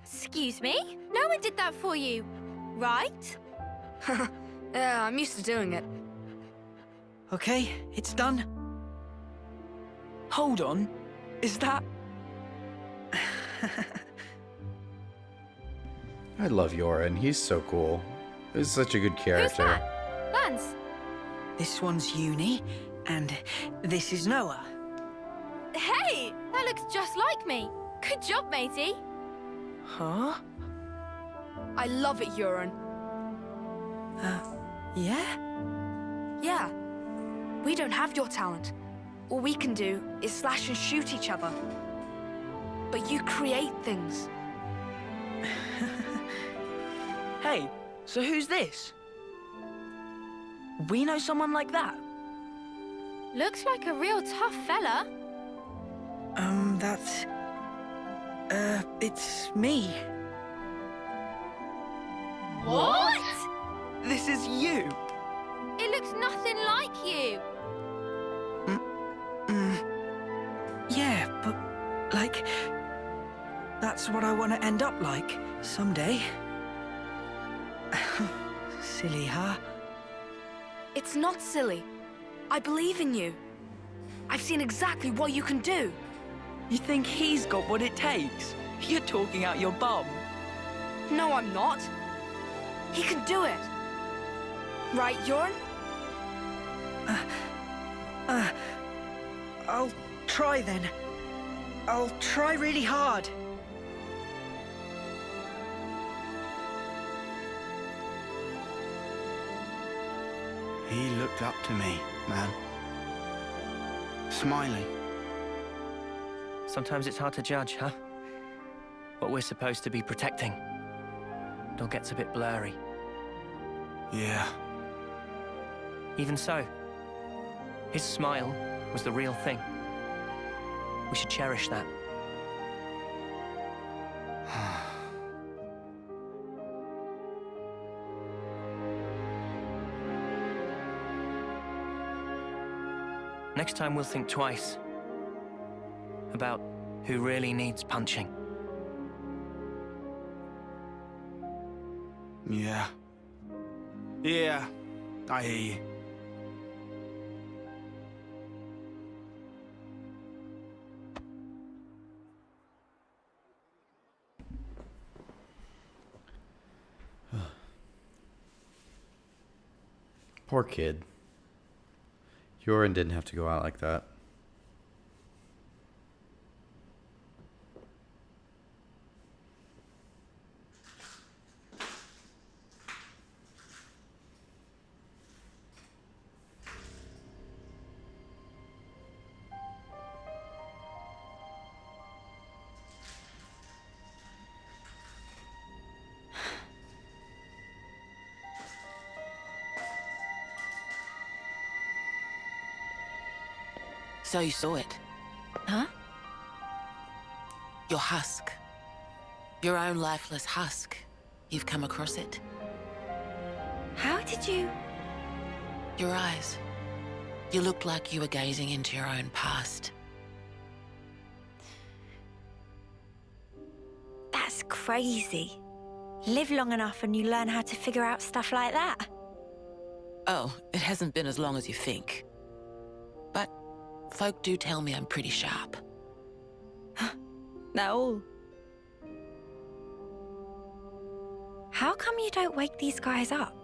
Excuse me? No one did that for you, right? Yeah, I'm used to doing it. Okay, it's done. Hold on. Is that... I love Yoren. He's so cool. He's such a good character. Who's that? Lance. This one's Uni, and this is Noah. Hey, that looks just like me. Good job, matey. Huh? I love it, Euron. Yeah? Yeah. We don't have your talent. All we can do is slash and shoot each other. But you create things. Hey, so who's this? We know someone like that? Looks like a real tough fella. That's... it's me. What? This is you. It looks nothing like you. Yeah, but, like... That's what I want to end up like, someday. Silly, huh? It's not silly. I believe in you. I've seen exactly what you can do. You think he's got what it takes? You're talking out your bum. No, I'm not. He can do it. Right, Jorn? I'll try then. I'll try really hard. He looked up to me, man. Smiling. Sometimes it's hard to judge, huh? What we're supposed to be protecting. It all gets a bit blurry. Yeah. Even so, his smile was the real thing. We should cherish that. Next time we'll think twice about who really needs punching. Yeah. Yeah, I hear you. Poor kid. Yoren didn't have to go out like that. So you saw it? Huh? Your husk. Your own lifeless husk. You've come across it? How did you... Your eyes. You looked like you were gazing into your own past. That's crazy. Live long enough and you learn how to figure out stuff like that. Oh, it hasn't been as long as you think. But folk do tell me I'm pretty sharp. No. How come you don't wake these guys up?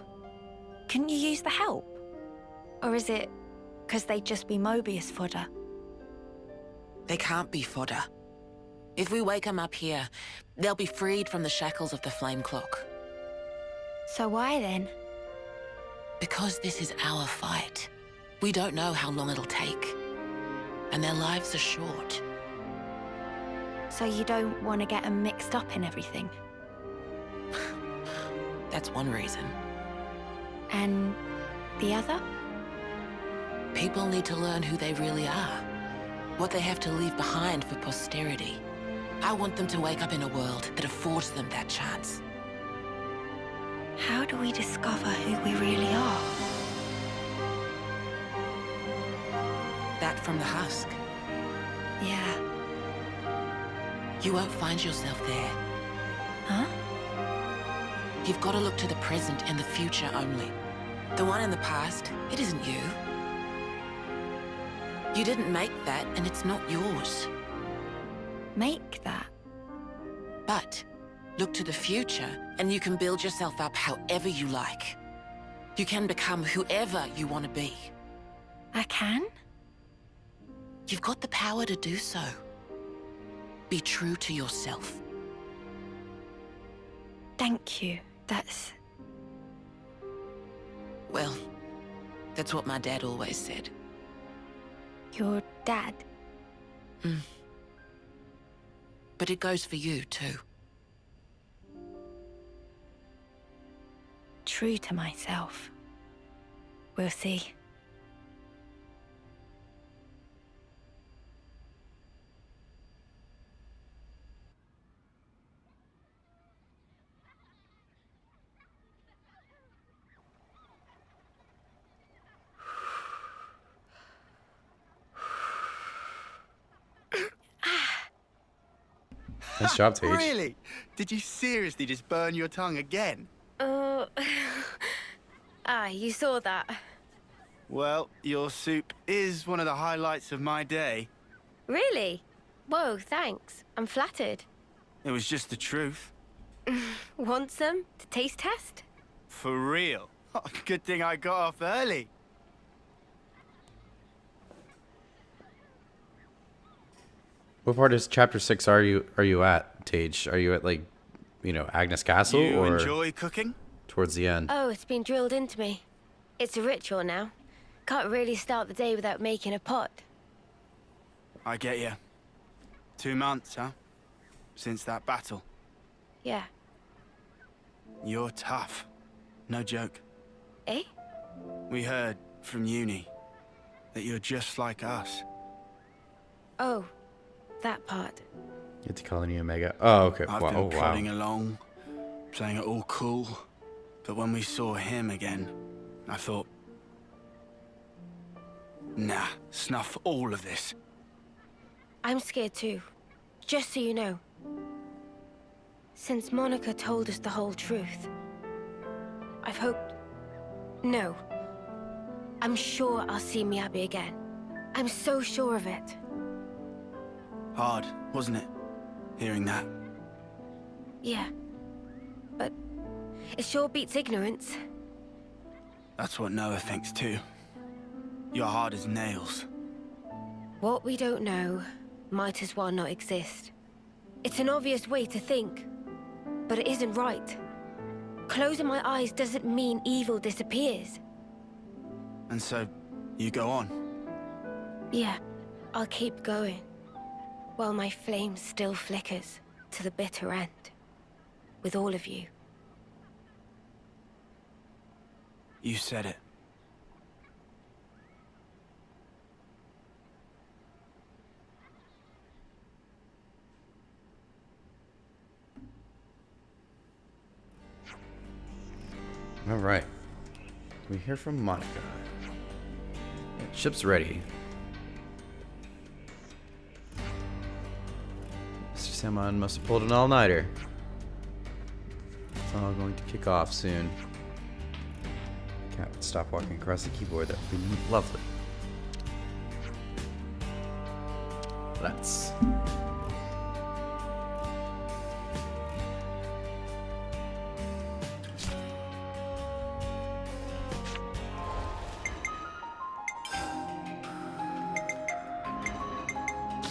Couldn't you use the help? Or is it because they'd just be Mobius fodder? They can't be fodder. If we wake them up here, they'll be freed from the shackles of the flame clock. So why then? Because this is our fight. We don't know how long it'll take. And their lives are short. So you don't want to get them mixed up in everything? That's one reason. And the other? People need to learn who they really are. What they have to leave behind for posterity. I want them to wake up in a world that affords them that chance. How do we discover who we really are? That from the husk. Yeah. You won't find yourself there. Huh? You've got to look to the present and the future only. The one in the past, it isn't you. You didn't make that, and it's not yours. make that. But look to the future, and you can build yourself up however you like. You can become whoever you want to be. I can? You've got the power to do so. Be true to yourself. Thank you. That's... Well, that's what my dad always said. Your dad? But it goes for you, too. True to myself. We'll see. Nice job, Tage. Really? Did you seriously just burn your tongue again? You saw that. Well, your soup is one of the highlights of my day. Really? Whoa, thanks. I'm flattered. It was just the truth. Want some to taste test? For real. Good thing I got off early. What part of chapter 6 are you at, Tage? Are you at, like, you know, Agnes Castle, You or enjoy cooking? towards the end? Oh, it's been drilled into me. It's a ritual now. Can't really start the day without making a pot. I get you. 2 months, huh? Since that battle. Yeah. You're tough. No joke. Eh? We heard from uni that you're just like us. Oh, that part. Get to Colony Omega. Oh, okay. I've Wow. been Oh, wow. plodding along, playing it all cool. But when we saw him again, I thought, nah, snuff all of this. I'm scared too. Just so you know. Since Monica told us the whole truth, I've hoped... No. I'm sure I'll see Miyabi again. I'm so sure of it. Hard, wasn't it? Hearing that. Yeah. But it sure beats ignorance. That's what Noah thinks too. You're hard as nails. What we don't know might as well not exist. It's an obvious way to think, but it isn't right. Closing my eyes doesn't mean evil disappears. And so, you go on. Yeah, I'll keep going. While my flame still flickers to the bitter end. With all of you. You said it. All right. We hear from Monica. Ship's ready. Mr. Salmon must have pulled an all-nighter. It's all going to kick off soon. Cat would stop walking across the keyboard. That would be lovely. Let's.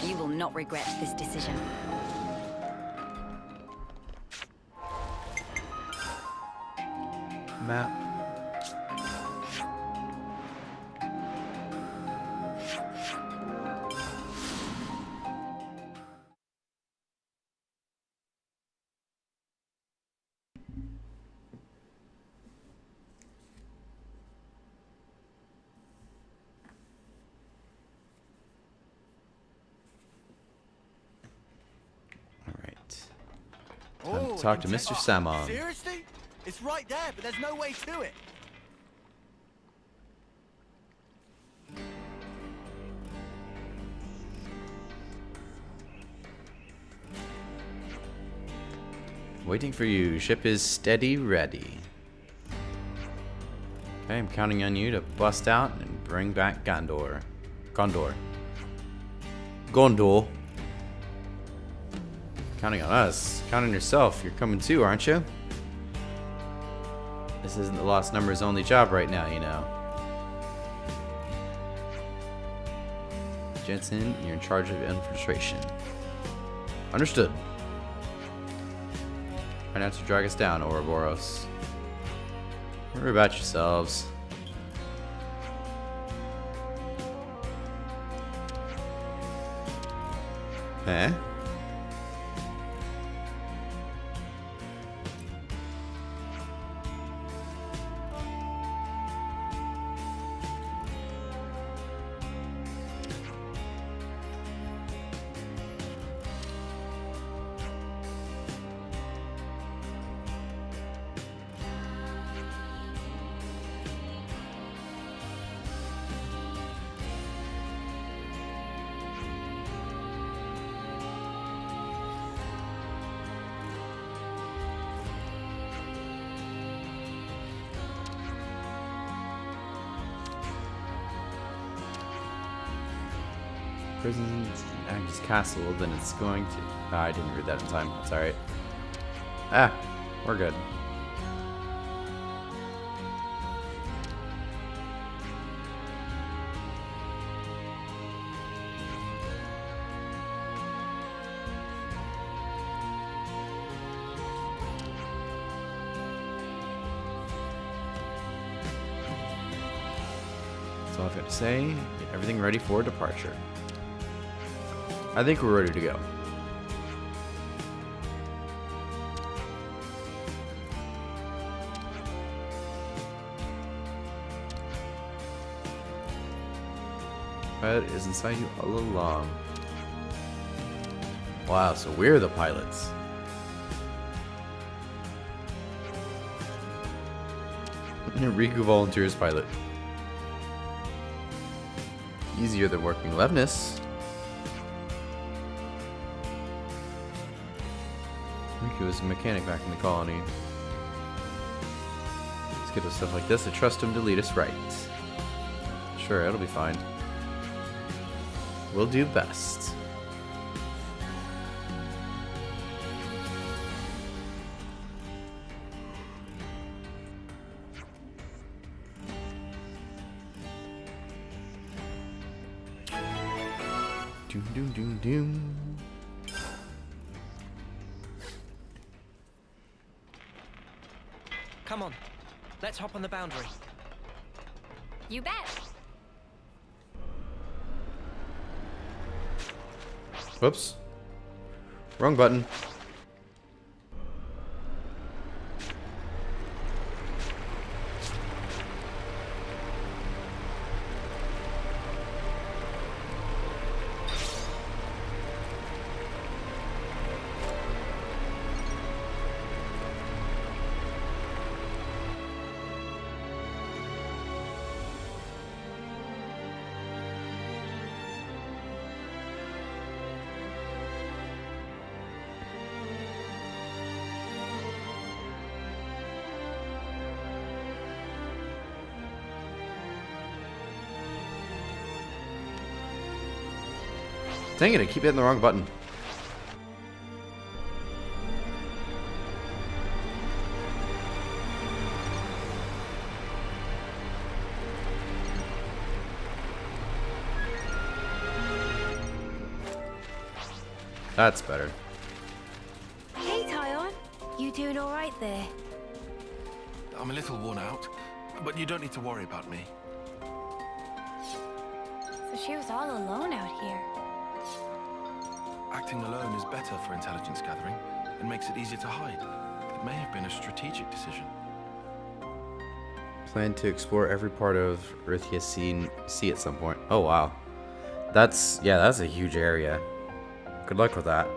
You will not regret this decision. Map. Time to talk to Mr. Salmon. Seriously? It's right there, but there's no way to it. Waiting for you. Ship is steady ready. Okay, I'm counting on you to bust out and bring back Gondor. Counting on us. Count on yourself. You're coming too, aren't you? This isn't the lost numbers only job right now, you know. Jensen, you're in charge of infiltration. Understood. Try not to drag us down, Ouroboros. Worry about yourselves. Eh? Prisons, Agnes Castle, then it's going to... I didn't read that in time. It's alright. Ah, we're good. That's all I've got to say. Get everything ready for departure. I think we're ready to go. Pilot is inside you all along. Wow, so we're the pilots. Riku volunteers pilot. Easier than working Levness. Riku was a mechanic back in the colony. Let's get to stuff like this. I trust him to lead us right. Sure, it'll be fine. We'll do best. Doom, doom, doom, doom. Come on, let's hop on the boundary. You bet. Whoops. Wrong button. Dang it, I keep hitting the wrong button. That's better. Hey, Tyon. You doing all right there? I'm a little worn out, but you don't need to worry about me. So she was all alone out here. Acting alone is better for intelligence gathering and makes it easier to hide. It may have been a strategic decision. Plan to explore every part of Earthia Sea at some point. Oh wow. That's a huge area. Good luck with that.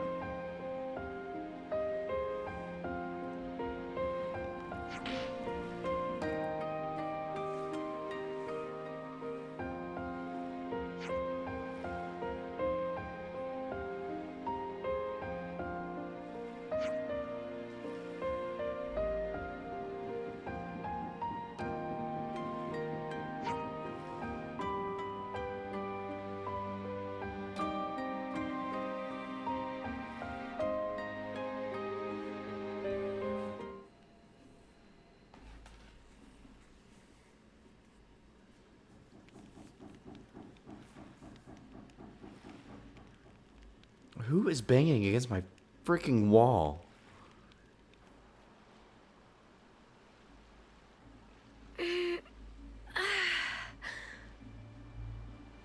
Who is banging against my freaking wall?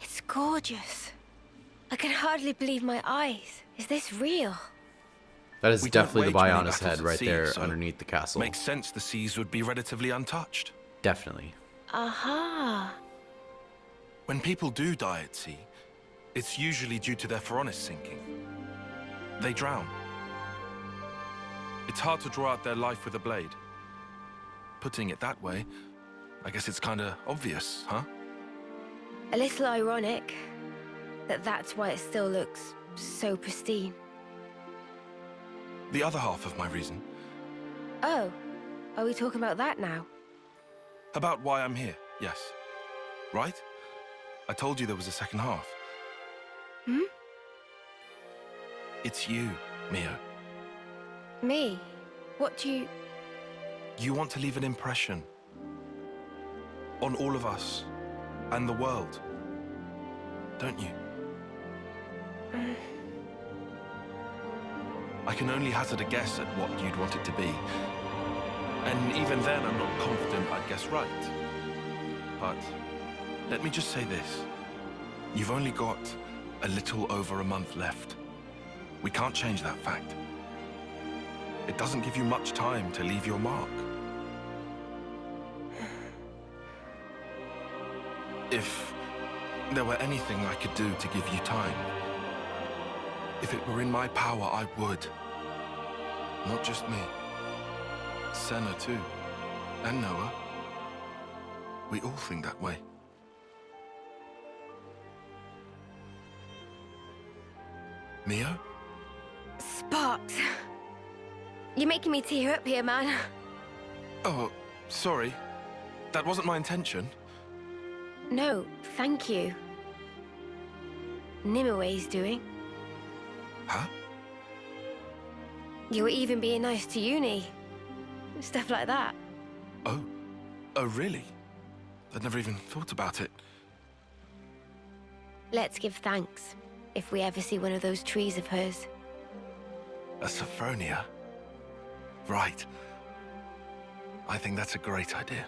It's gorgeous. I can hardly believe my eyes. Is this real? That is We don't definitely the wage many Bionis battles head at right sea, there so underneath the castle. Makes sense the seas would be relatively untouched. Definitely. Aha. When people do die at sea, it's usually due to their Phoronis sinking. They drown. It's hard to draw out their life with a blade. Putting it that way, I guess it's kinda obvious, huh? A little ironic that that's why it still looks so pristine. The other half of my reason, Oh, are we talking about that now? about why I'm here, yes. Right? I told you there was a second half. Hmm? It's you, Mio. Me? What do you... You want to leave an impression on all of us and the world, don't you? I can only hazard a guess at what you'd want it to be. And even then, I'm not confident I'd guess right. But let me just say this. You've only got a little over a month left. We can't change that fact. It doesn't give you much time to leave your mark. If there were anything I could do to give you time, if it were in my power, I would. Not just me. Senna too. And Noah. We all think that way. Mio? Sparks. You're making me tear up here, man. Oh, sorry. That wasn't my intention. No, thank you. Nimue doing. Huh? You were even being nice to Uni. Stuff like that. Oh. Oh, really? I'd never even thought about it. Let's give thanks if we ever see one of those trees of hers. A Sophronia? Right. I think that's a great idea.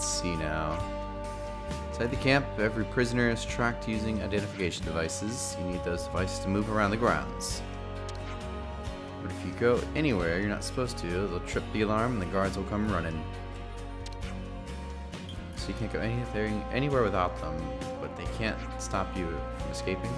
Let's see now. Inside the camp, every prisoner is tracked using identification devices. You need those devices to move around the grounds. But if you go anywhere you're not supposed to, they'll trip the alarm and the guards will come running. So you can't go anywhere without them, but they can't stop you from escaping.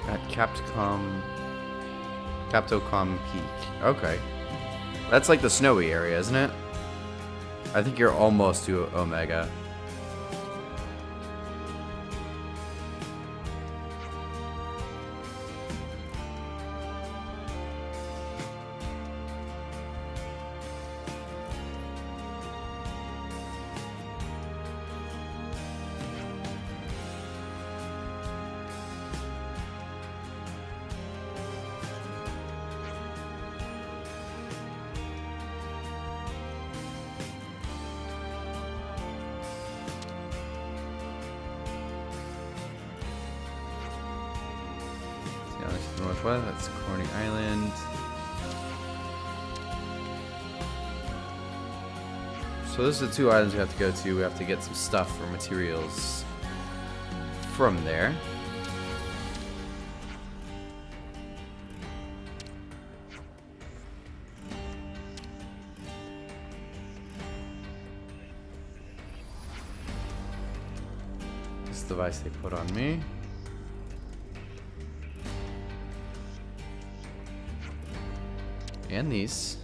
At Captocom Peak. Okay. That's like the snowy area, isn't it? I think you're almost to Omega. what? That's Corny Island. So those are the 2 items we have to go to. We have to get some stuff or materials from there. This device they put on me. And these.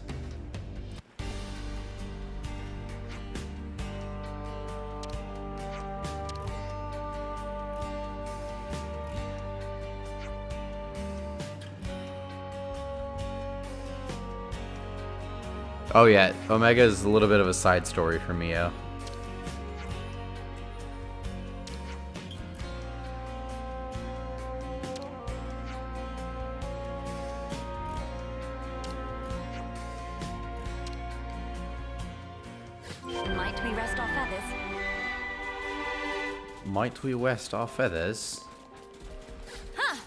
Oh yeah, Omega is a little bit of a side story for Mio. Might we rest our feathers? Might we rest our feathers? Huh.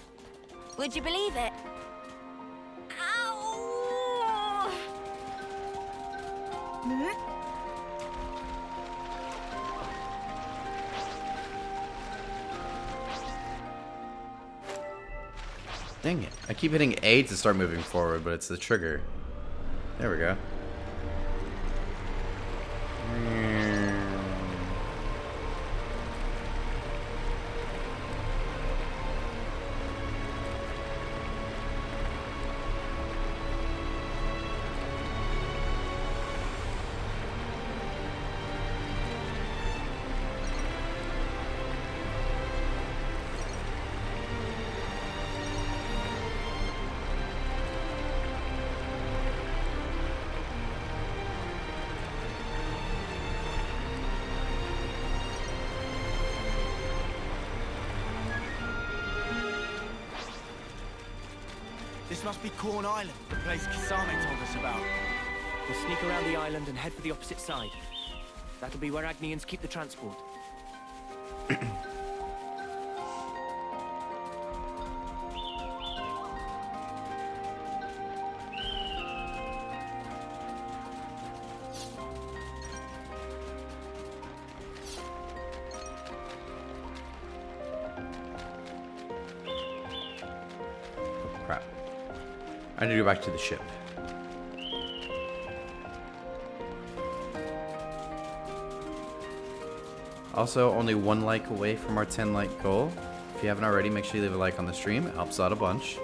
Would you believe it? Ow! Dang it. I keep hitting A to start moving forward, but it's the trigger. There we go. This must be Corn Island, the place Kisame told us about. We'll sneak around the island and head for the opposite side. That'll be where Agnians keep the transport. Crap. I need to go back to the ship. Also, only 1 like away from our 10 like goal. If you haven't already, make sure you leave a like on the stream. It helps out a bunch.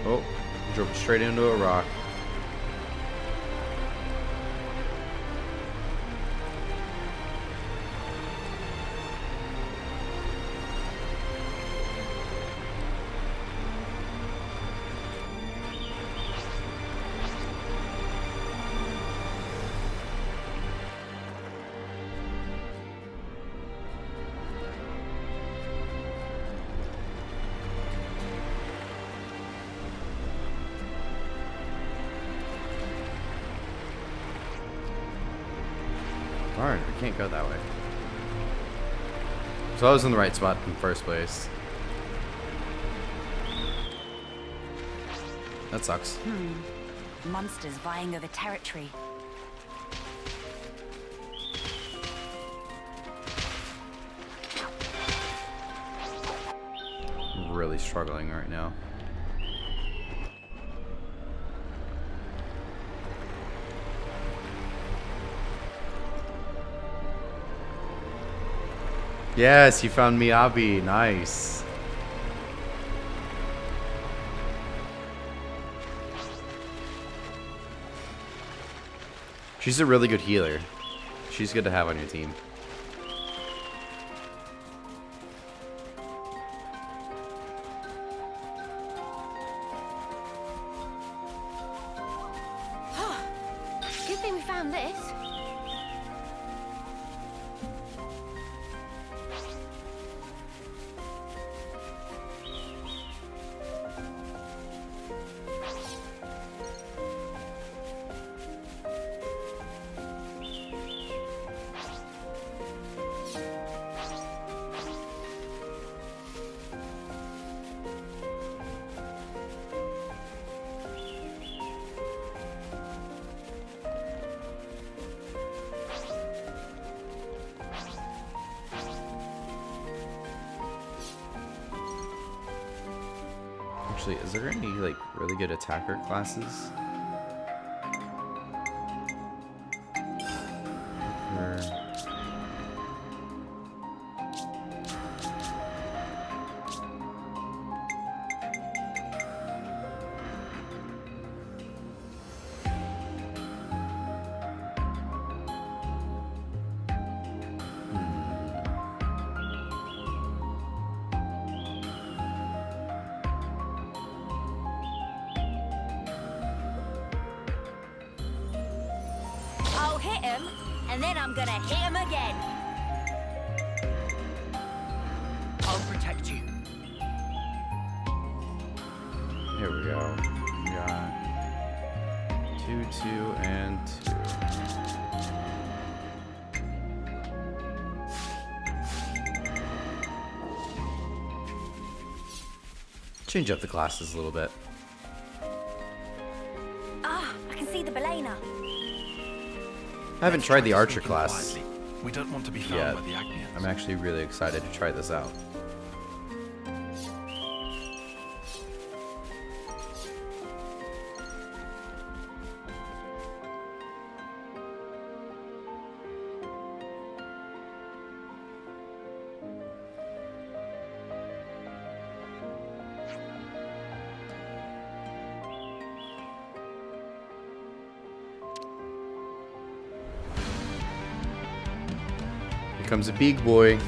Oh, drove straight into a rock. Darn, I can't go that way. So I was in the right spot in the first place. That sucks. Monsters vying over territory. I'm really struggling right now. Yes, you found Miyabi. Nice. She's a really good healer. She's good to have on your team. found this. Actually, is there any like really good attacker classes? I'll hit him, and then I'm gonna hit him again. I'll protect you. Here we go. We got 2, 2, and 2. Change up the classes a little bit. Ah, I can see the Belena. I haven't tried the archer class We don't want to be found yet. by the Agnians. I'm actually really excited to try this out. Here comes a big boy.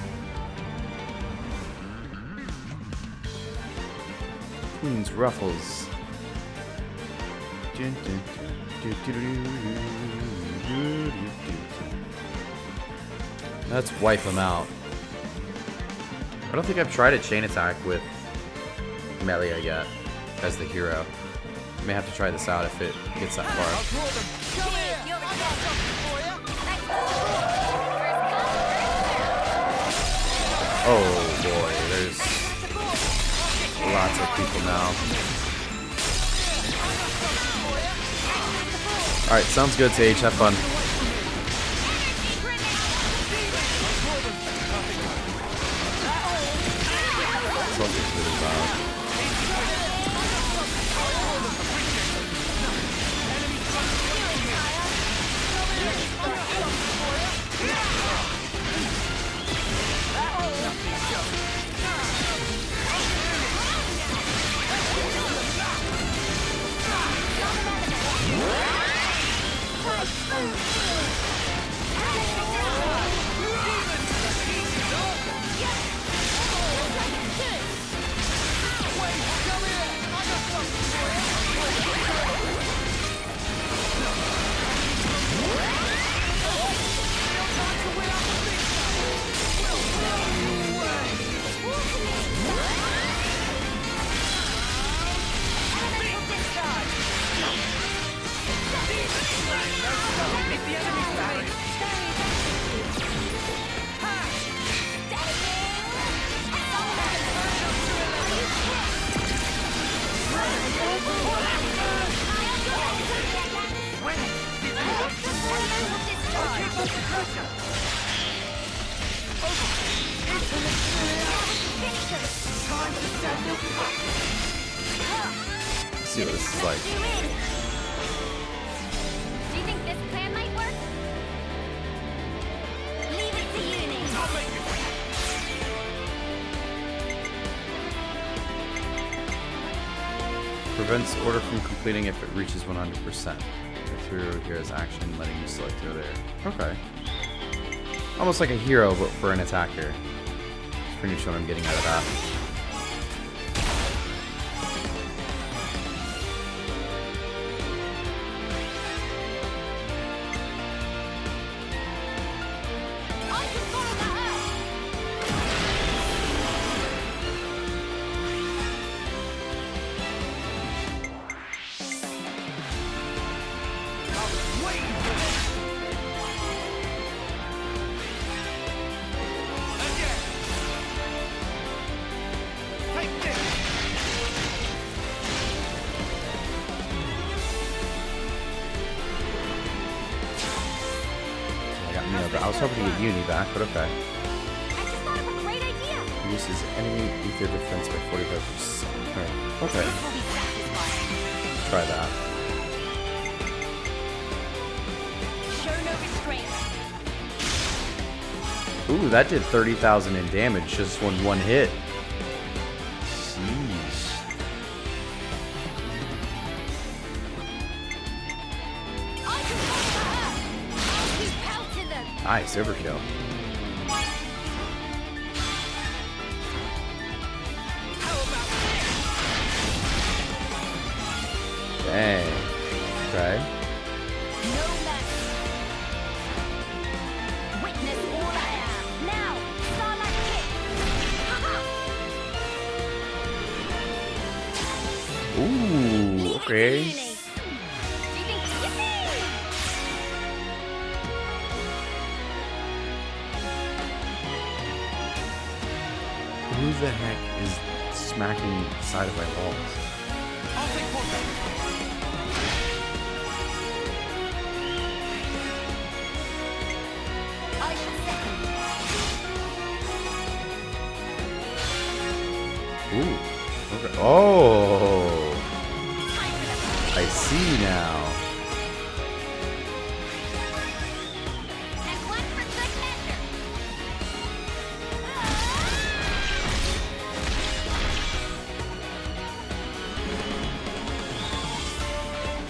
Queen's ruffles. Let's wipe him out. I don't think I've tried a chain attack with Melia yet as the hero. I may have to try this out if it gets that far. Oh boy, there's lots of people now. Alright, sounds good, Sage. Have fun. Something's really loud. Let's see what this is like. Do you think this plan might work? Leave it to you, Nick. I'll make it. Prevents order from completing if it reaches 100%. Through hero's action, letting you select the other. Okay. Almost like a hero, but for an attacker. That's pretty much what I'm getting out of that. but I was hoping to get Uni back, but okay. I just thought of a great idea. Reduces enemy ether defense by 45%. Okay. Try that. Show no restraint. Ooh, that did 30,000 in damage just one hit. Jeez. Nice overkill. Dang. Okay. No mess. Witness all I am. Now, Starlight Kick. Ooh, okay. Who the heck is smacking the side of my walls? I'll take one. I shall second. Ooh. Okay. Oh. I see now.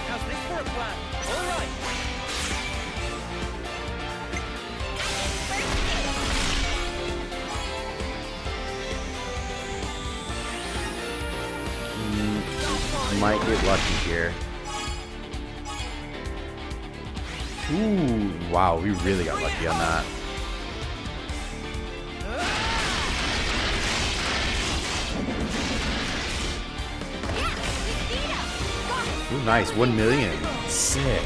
How's this for a plan? All right. Might get lucky here. Ooh, wow, we really got lucky on that. Ooh, nice, 1 million. Sick.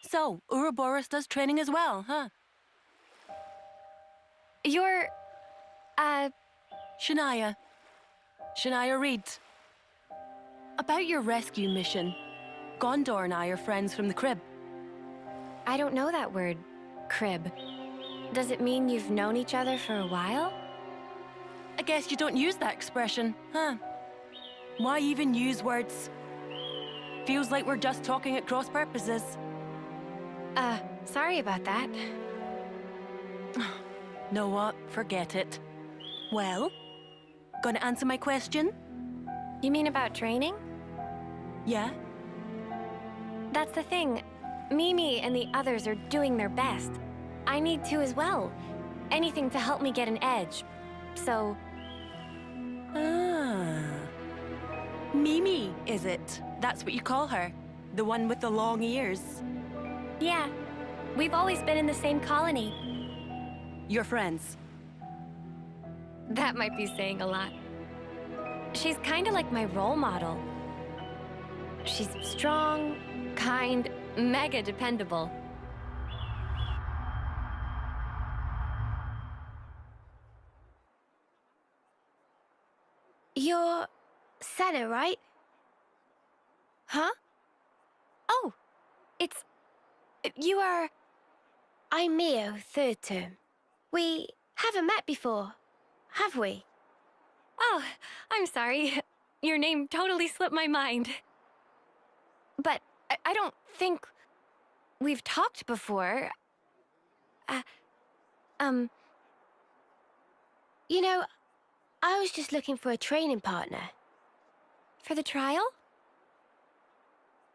So, Ouroboros does training as well, huh? You're... Shania. Shania Reed. About your rescue mission. Gondor and I are friends from the crib. I don't know that word, crib. Does it mean you've known each other for a while? I guess you don't use that expression, huh? Why even use words? Feels like we're just talking at cross purposes. Sorry about that. Know what? Forget it. Well, gonna answer my question? You mean about training? Yeah? That's the thing. Mimi and the others are doing their best. I need to as well. Anything to help me get an edge. So... Ah. Mimi, is it? That's what you call her? The one with the long ears? Yeah. We've always been in the same colony. You're friends? That might be saying a lot. She's kind of like my role model. She's strong, kind, mega dependable. You're Senna, right? Huh? Oh, it's... You are... I'm Mio, third term. We haven't met before, have we? Oh, I'm sorry. Your name totally slipped my mind. But I don't think we've talked before. You know, I was just looking for a training partner. For the trial?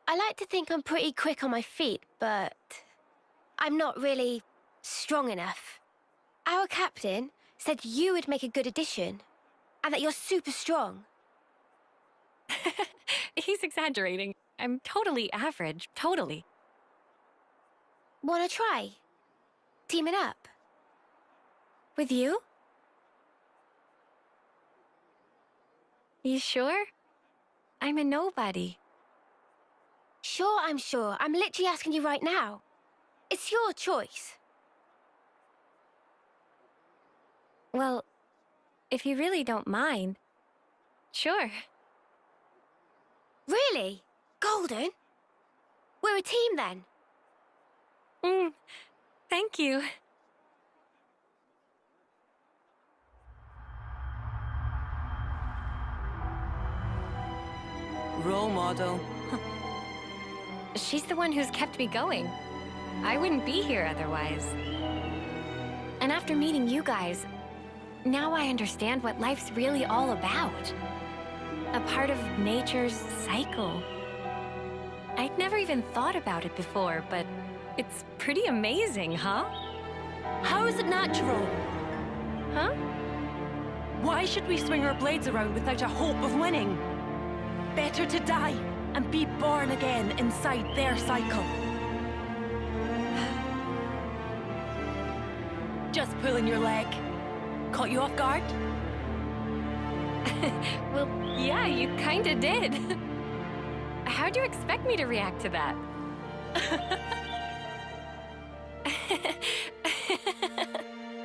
I like to think I'm pretty quick on my feet, but I'm not really strong enough. Our captain said you would make a good addition, and that you're super strong. He's exaggerating. I'm totally average, totally. Wanna try? Teaming up? With you? You sure? I'm a nobody. Sure, I'm sure. I'm literally asking you right now. It's your choice. Well, if you really don't mind, sure. Really? Golden? We're a team then. Thank you. Role model. She's the one who's kept me going. I wouldn't be here otherwise. And after meeting you guys, now I understand what life's really all about. A part of nature's cycle. I'd never even thought about it before, but it's pretty amazing, huh? How is it natural? Huh? Why should we swing our blades around without a hope of winning? Better to die and be born again inside their cycle. Just pulling your leg. Caught you off guard? Well, yeah, you kinda did. How'd you expect me to react to that?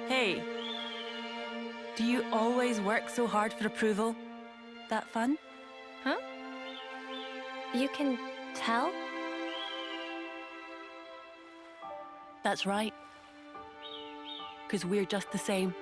Hey, do you always work so hard for approval? That fun? Huh? You can tell? That's right. 'Cause we're just the same.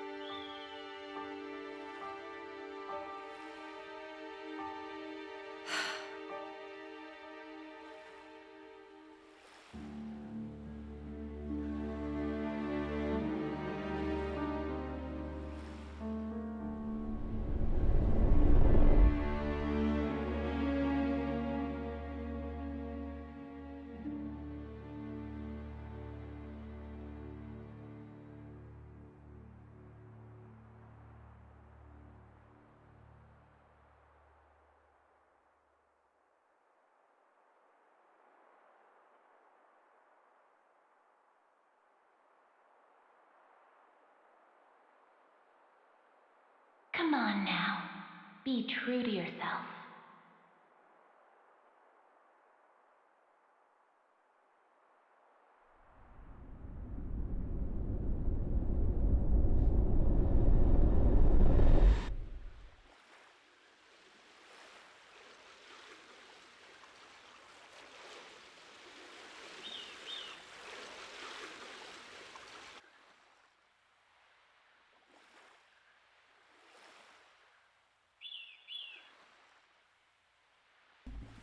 Come on now. Be true to yourself.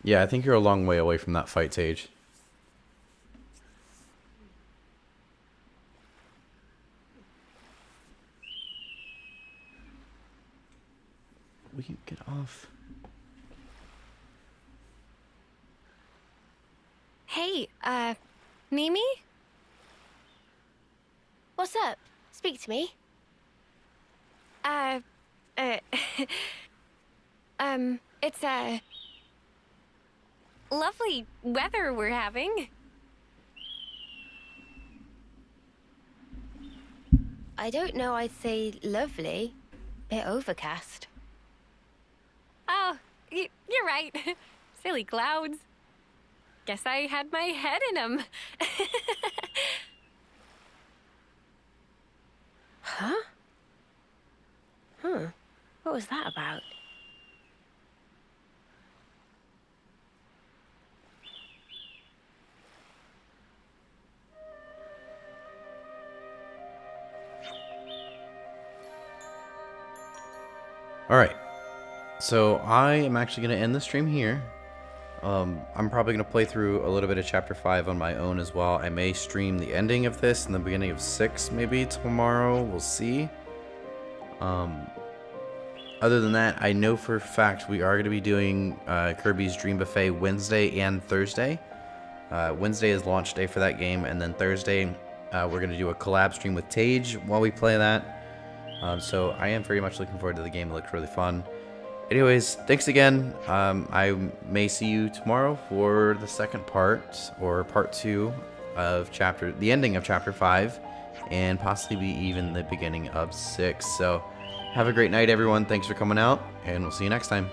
Yeah, I think you're a long way away from that fight stage. Will you get off? Hey, Mimi? What's up? Speak to me. It's, lovely weather we're having. I don't know, I'd say lovely. Bit overcast. Oh, you're right. Silly clouds. Guess I had my head in them. Huh? What was that about? Alright, so I am actually going to end the stream here. I'm probably going to play through a little bit of Chapter 5 on my own as well. I may stream the ending of this and the beginning of 6 maybe tomorrow. We'll see. Other than that, I know for a fact we are going to be doing Kirby's Dream Buffet Wednesday and Thursday. Wednesday is launch day for that game, and then Thursday we're going to do a collab stream with Tage while we play that. So I am very much looking forward to the game. It looks really fun. Anyways, thanks again. I may see you tomorrow for the second part, or part 2 of the ending of chapter 5, and possibly even the beginning of 6. So have a great night, everyone. Thanks for coming out, and we'll see you next time.